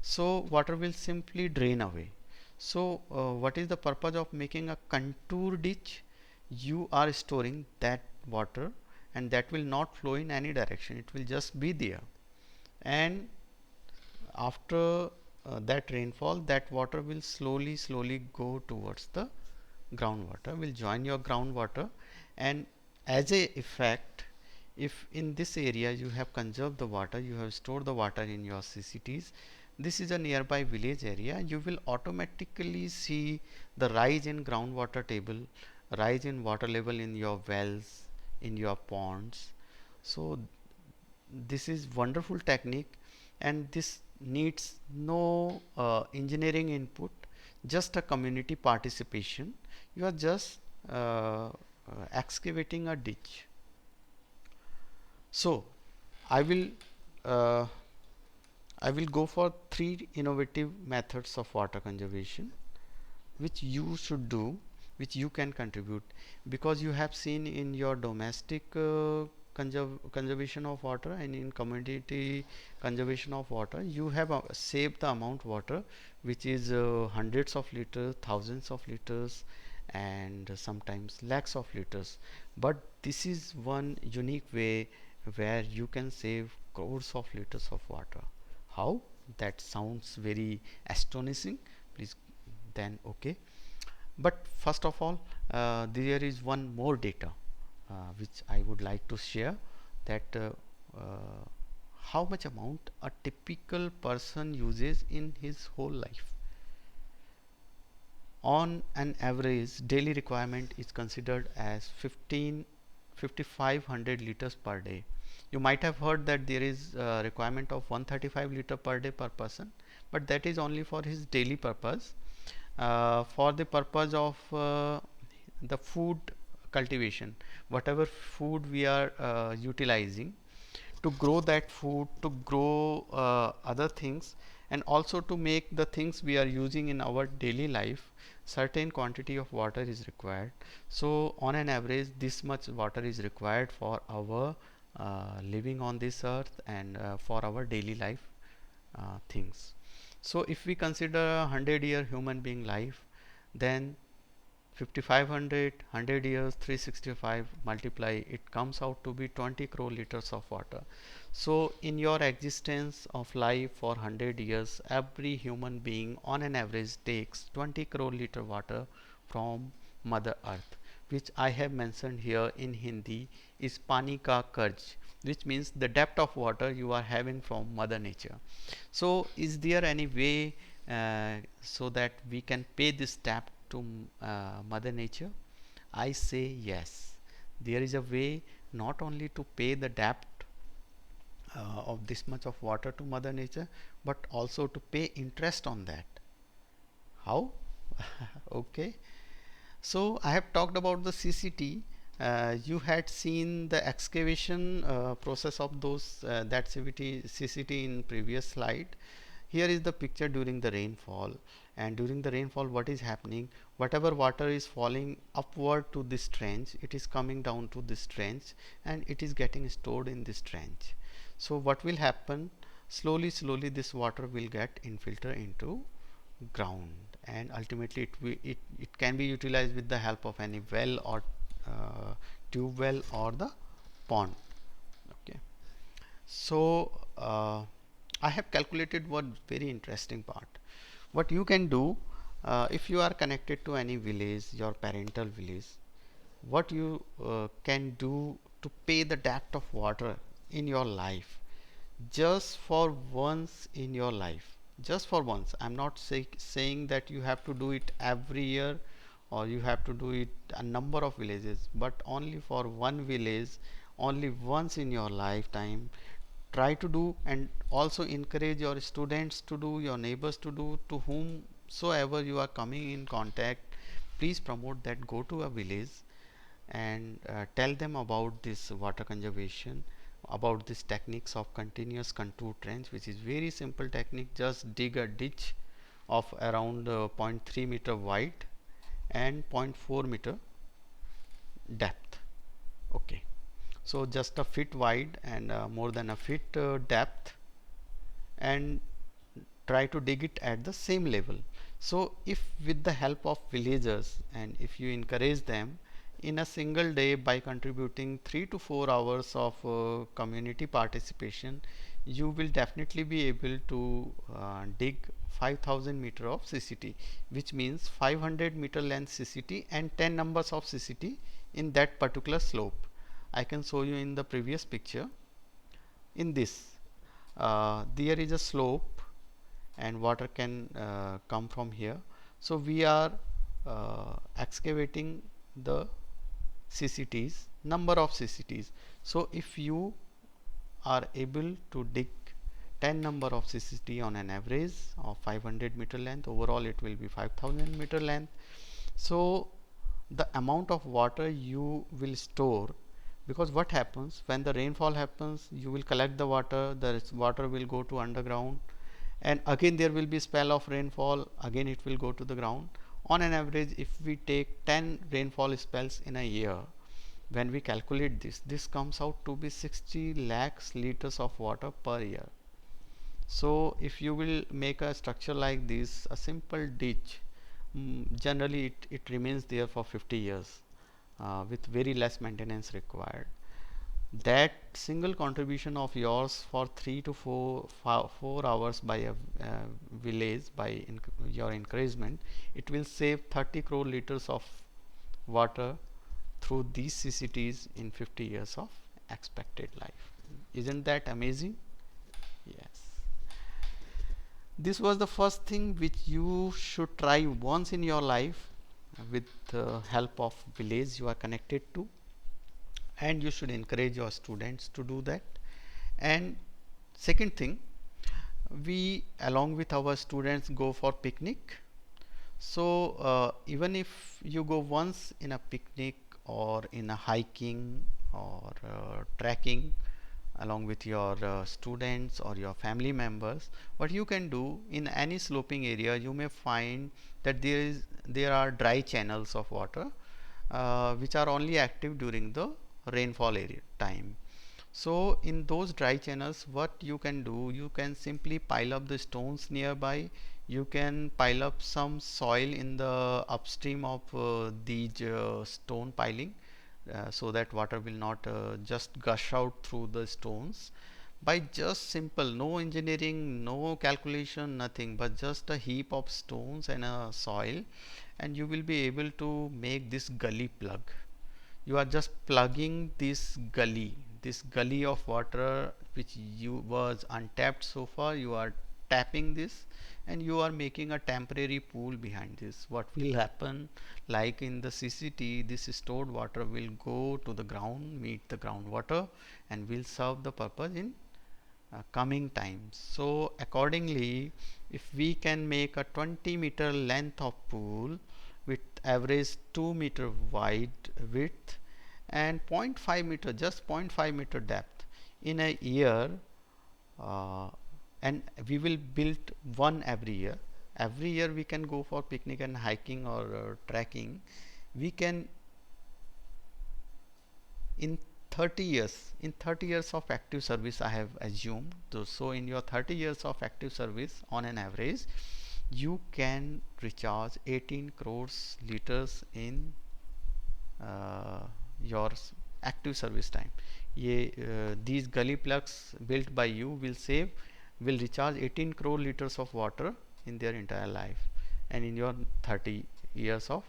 so water will simply drain away. So what is the purpose of making a contour ditch? You are storing that water, and that will not flow in any direction, it will just be there, and after that rainfall, that water will slowly go towards the groundwater, will join your groundwater, and as a effect, if in this area you have conserved the water, you have stored the water in your CCTs, this is a nearby village area, you will automatically see the rise in groundwater table, rise in water level in your wells, in your ponds. So this is wonderful technique, and this needs no engineering input, just a community participation. You are just excavating a ditch. So I will uh, I will go for three innovative methods of water conservation which you should do, which you can contribute, because you have seen in your domestic conservation of water and in community conservation of water, you have saved the amount water which is hundreds of liters, thousands of liters, and sometimes lakhs of liters. But this is one unique way where you can save crores of liters of water. How? That sounds very astonishing. Please, then okay. But first of all, there is one more data which I would like to share, that how much amount a typical person uses in his whole life. On an average, daily requirement is considered as 5500 liters per day. You might have heard that there is a requirement of 135 liter per day per person, but that is only for his daily purpose. For the purpose of the food cultivation, whatever food we are utilizing to grow that food, to grow other things, and also to make the things we are using in our daily life, certain quantity of water is required. So on an average, this much water is required for our living on this earth, and for our daily life things. So if we consider a 100-year human being life, then 5500, 100 years, 365, multiply, it comes out to be 20 crore liters of water. So in your existence of life for 100 years, every human being on an average takes 20 crore liter water from Mother Earth, which I have mentioned here in Hindi is pani ka karj, which means the depth of water you are having from Mother Nature. So is there any way so that we can pay this debt to Mother Nature? I say yes. There is a way not only to pay the debt of this much of water to Mother Nature, but also to pay interest on that. How? Okay. So I have talked about the CCT. You had seen the excavation process of those that CCT in previous slide. Here is the picture during the rainfall, and during the rainfall what is happening, whatever water is falling upward to this trench, it is coming down to this trench, and it is getting stored in this trench. So what will happen, slowly this water will get infiltrated into ground, and ultimately it can be utilized with the help of any well or tube well or the pond. Okay. So I have calculated one very interesting part. What you can do, if you are connected to any village, your parental village, what you can do to pay the debt of water in your life, just for once in your life, just for once. I'm not saying that you have to do it every year, or you have to do it a number of villages, but only for one village, only once in your lifetime. Try to do, and also encourage your students to do, your neighbors to do, to whomsoever you are coming in contact. Please promote that, go to a village and tell them about this water conservation, about this techniques of continuous contour trench, which is very simple technique. Just dig a ditch of around 0.3 meter wide, and 0.4 meter depth. Okay, so just a feet wide and more than a feet depth, and try to dig it at the same level. So if with the help of villagers, and if you encourage them in a single day by contributing 3 to 4 hours of community participation, you will definitely be able to dig 5000 meter of CCT, which means 500 meter length CCT and 10 numbers of CCT in that particular slope. I can show you in the previous picture. In this, there is a slope and water can come from here. So we are excavating the CCTs, number of CCTs. So if you are able to dig 10 number of CCT on an average of 500 meter length, overall it will be 5000 meter length. So the amount of water you will store, because what happens when the rainfall happens, you will collect the water, the water will go to underground, and again there will be spell of rainfall, again it will go to the ground. On an average, if we take 10 rainfall spells in a year, when we calculate this comes out to be 60 lakhs liters of water per year. So if you will make a structure like this, a simple ditch, generally it remains there for 50 years with very less maintenance required. That single contribution of yours for 3 to 4 hours by a village, by your encouragement, it will save 30 crore liters of water through these CCTs in 50 years of expected life. Isn't that amazing? Yes. This was the first thing which you should try once in your life with help of village you are connected to, and you should encourage your students to do that. And second thing, we along with our students go for picnic. So even if you go once in a picnic or in a hiking or trekking along with your students or your family members, what you can do, in any sloping area you may find that there are dry channels of water which are only active during the rainfall area time. So in those dry channels, what you can do, you can simply pile up the stones nearby. You can pile up some soil in the upstream of these stone piling, so that water will not just gush out through the stones. By just simple, no engineering, no calculation, nothing, but just a heap of stones and a soil, and you will be able to make this gully plug. You are just plugging this gully of water which you was untapped so far. You are tapping this, and you are making a temporary pool behind this. What will happen, like in the CCT, this stored water will go to the ground, meet the groundwater, and will serve the purpose in coming times. So accordingly, if we can make a 20-meter length of pool with average 2-meter wide width and 0.5 meter, just 0.5 meter depth in a year, uh, and we will build one every year we can go for picnic and hiking or trekking. We can, in 30 years of active service, I have assumed, so in your 30 years of active service, on an average you can recharge 18 crores liters in uh, your active service time. These gully plugs built by you will recharge 18 crore liters of water in their entire life, and in your 30 years of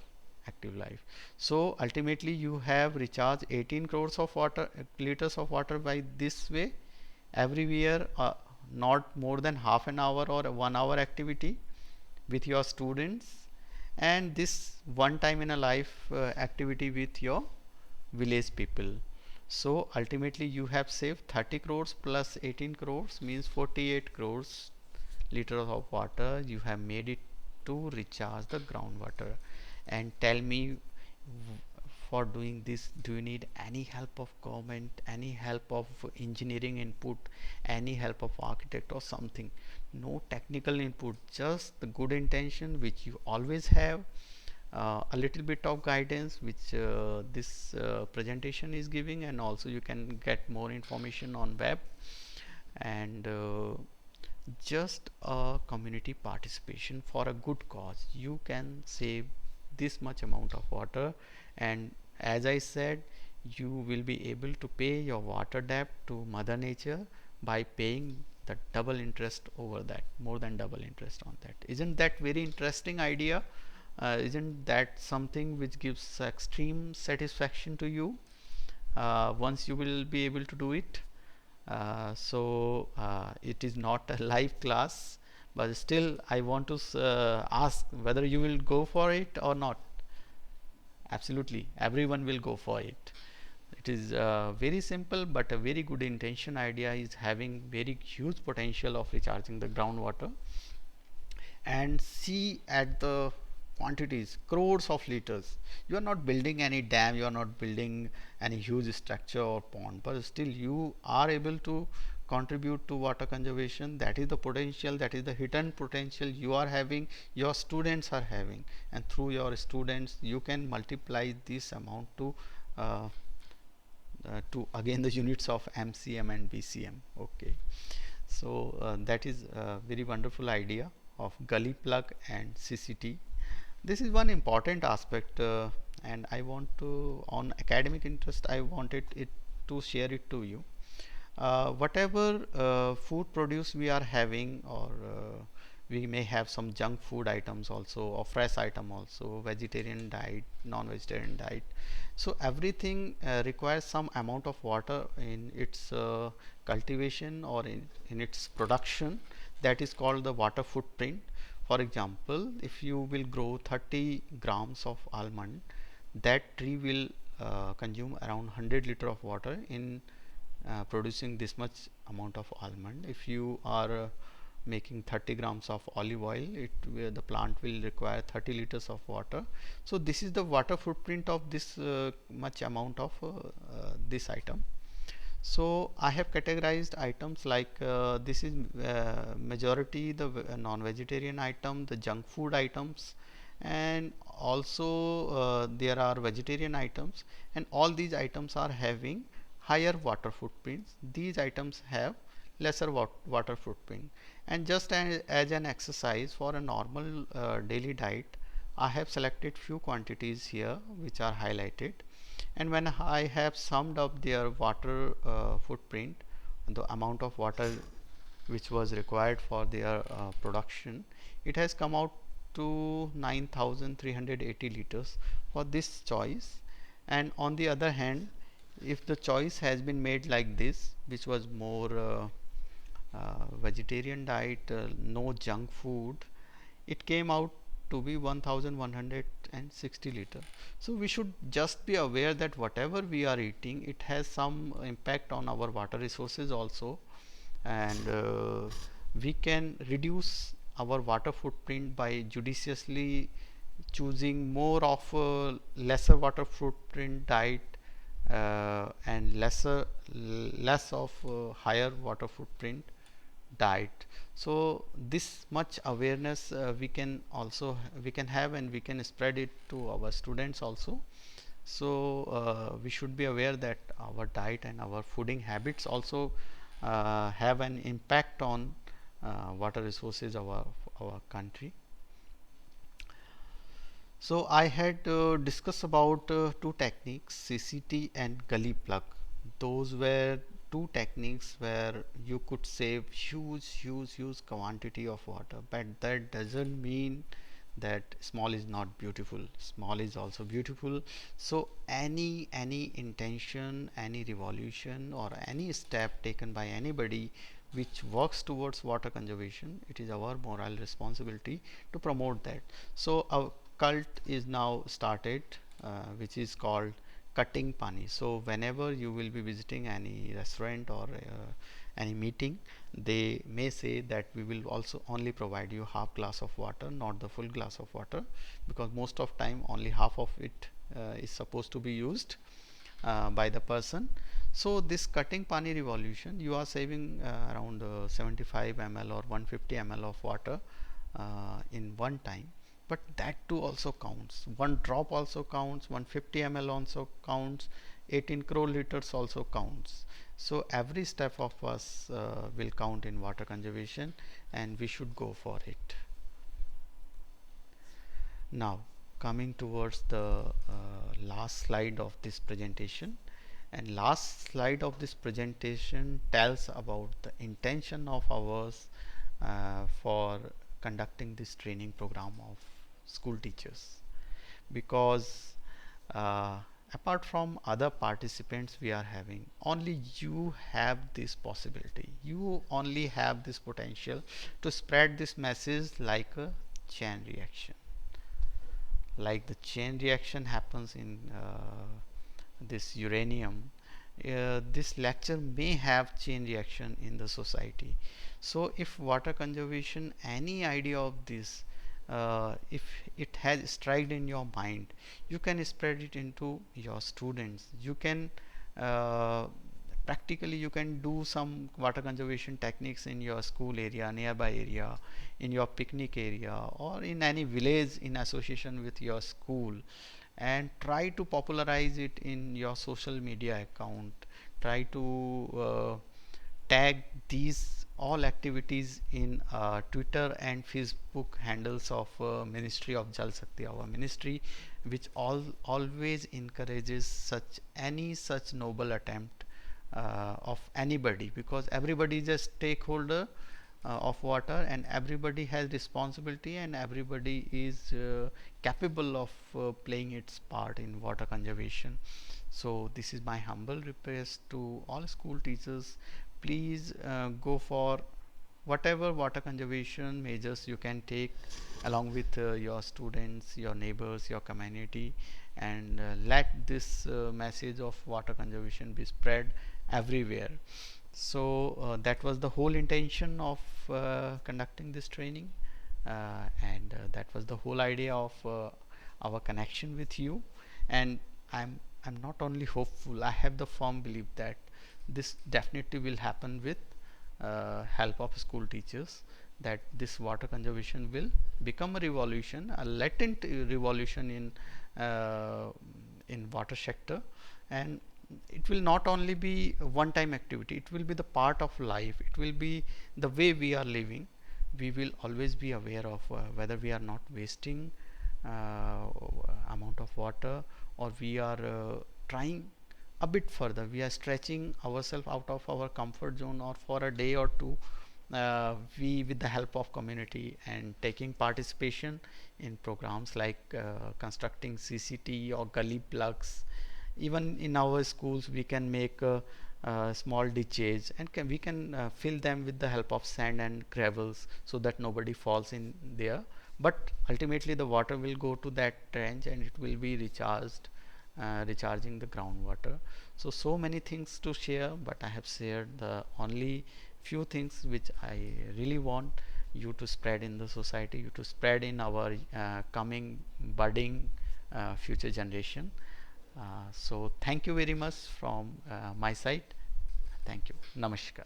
active life. So ultimately you have recharged 18 crores of water liters of water by this way every year, not more than half an hour or a 1 hour activity with your students, and this one time in a life activity with your village people. So ultimately you have saved 30 crores plus 18 crores means 48 crores liters of water you have made it to recharge the groundwater. And tell me, for doing this, do you need any help of government, any help of engineering input, any help of architect or something? No technical input, just the good intention which you always have, a little bit of guidance which this presentation is giving, and also you can get more information on web. And just a community participation for a good cause, you can save this much amount of water. And as I said, you will be able to pay your water debt to mother nature by paying the double interest over that, more than double interest on that. Isn't that very interesting idea? Isn't that something which gives extreme satisfaction to you once you will be able to do it? It is not a live class, but still I want to ask whether you will go for it or not. Absolutely, everyone will go for it. It is very simple, but a very good intention. Idea is having very huge potential of recharging the groundwater. And see at the quantities, crores of liters. You are not building any dam, you are not building any huge structure or pond, but still you are able to contribute to water conservation. That is the potential, that is the hidden potential you are having, your students are having, and through your students you can multiply this amount to again the units of MCM and BCM. Okay, so that is a very wonderful idea of gully plug and CCT. This is one important aspect, and I want to, on academic interest, I wanted it to share it to you. Whatever food produce we are having, or we may have some junk food items also, or fresh item also, vegetarian diet, non-vegetarian diet. So everything requires some amount of water in its cultivation or in its production. That is called the water footprint. For example, if you will grow 30 grams of almond, that tree will consume around 100 liter of water in producing this much amount of almond. If you are making 30 grams of olive oil, the plant will require 30 liters of water. So this is the water footprint of this much amount of this item. So I have categorized items like this is majority the non-vegetarian item, the junk food items, and also there are vegetarian items, and all these items are having higher water footprints. These items have lesser water footprint. And just as an exercise for a normal daily diet, I have selected few quantities here which are highlighted, and when I have summed up their water footprint, the amount of water which was required for their production, it has come out to 9380 liters for this choice. And on the other hand, if the choice has been made like this, which was more vegetarian diet, no junk food, it came out to be 1160 liter. So we should just be aware that whatever we are eating, it has some impact on our water resources also, and we can reduce our water footprint by judiciously choosing more of lesser water footprint diet and less of higher water footprint diet. So this much awareness we can have, and we can spread it to our students also. So we should be aware that our diet and our fooding habits also have an impact on water resources of our country. So I had discussed about two techniques, CCT and gully plug. Those were two techniques where you could save huge quantity of water, but that doesn't mean that small is not beautiful. Small is also beautiful. So any intention, any revolution, or any step taken by anybody which works towards water conservation, it is our moral responsibility to promote that. So a cult is now started, which is called cutting pani. So whenever you will be visiting any restaurant or any meeting, they may say that we will also only provide you half glass of water, not the full glass of water, because most of time only half of it is supposed to be used by the person. So this cutting pani revolution, you are saving around 75 ml or 150 ml of water in one time. but that too also counts. One drop also counts, 150 ml also counts, 18 crore liters also counts. So every step of us will count in water conservation, and we should go for it. Now coming towards the last slide of this presentation, and last slide of this presentation tells about the intention of ours for conducting this training program of school teachers, because uh, apart from other participants we are having, only you have this possibility, you only have this potential to spread this message like a chain reaction. Like the chain reaction happens in this uranium, this lecture may have chain reaction in the society. So if water conservation, any idea of this, if it has struck in your mind, you can spread it into your students. You can practically you can do some water conservation techniques in your school area, nearby area, in your picnic area, or in any village in association with your school, and try to popularize it in your social media account. Try to tag these all activities in Twitter and Facebook handles of Ministry of Jal Shakti, our ministry, which always encourages such noble attempt of anybody, because everybody is a stakeholder of water, and everybody has responsibility, and everybody is capable of playing its part in water conservation. So this is my humble request to all school teachers. Please go for whatever water conservation measures you can take along with your students, your neighbors, your community, and let this message of water conservation be spread everywhere. So that was the whole intention of conducting this training, and that was the whole idea of our connection with you. And I'm not only hopeful, I have the firm belief that this definitely will happen with help of school teachers, that this water conservation will become a revolution, a latent revolution in water sector. And it will not only be a one time activity, it will be the part of life, it will be the way we are living. We will always be aware of whether we are not wasting amount of water, or we are trying a bit further, we are stretching ourselves out of our comfort zone, or for a day or two we, with the help of community and taking participation in programs like constructing CCT or gully plugs. Even in our schools we can make small ditches, and we can fill them with the help of sand and gravels, so that nobody falls in there, but ultimately the water will go to that trench and it will be recharged, recharging the groundwater. So many things to share, but I have shared the only few things which I really want you to spread in the society, you to spread in our coming budding future generation. So thank you very much from my side. Thank you. Namaskar.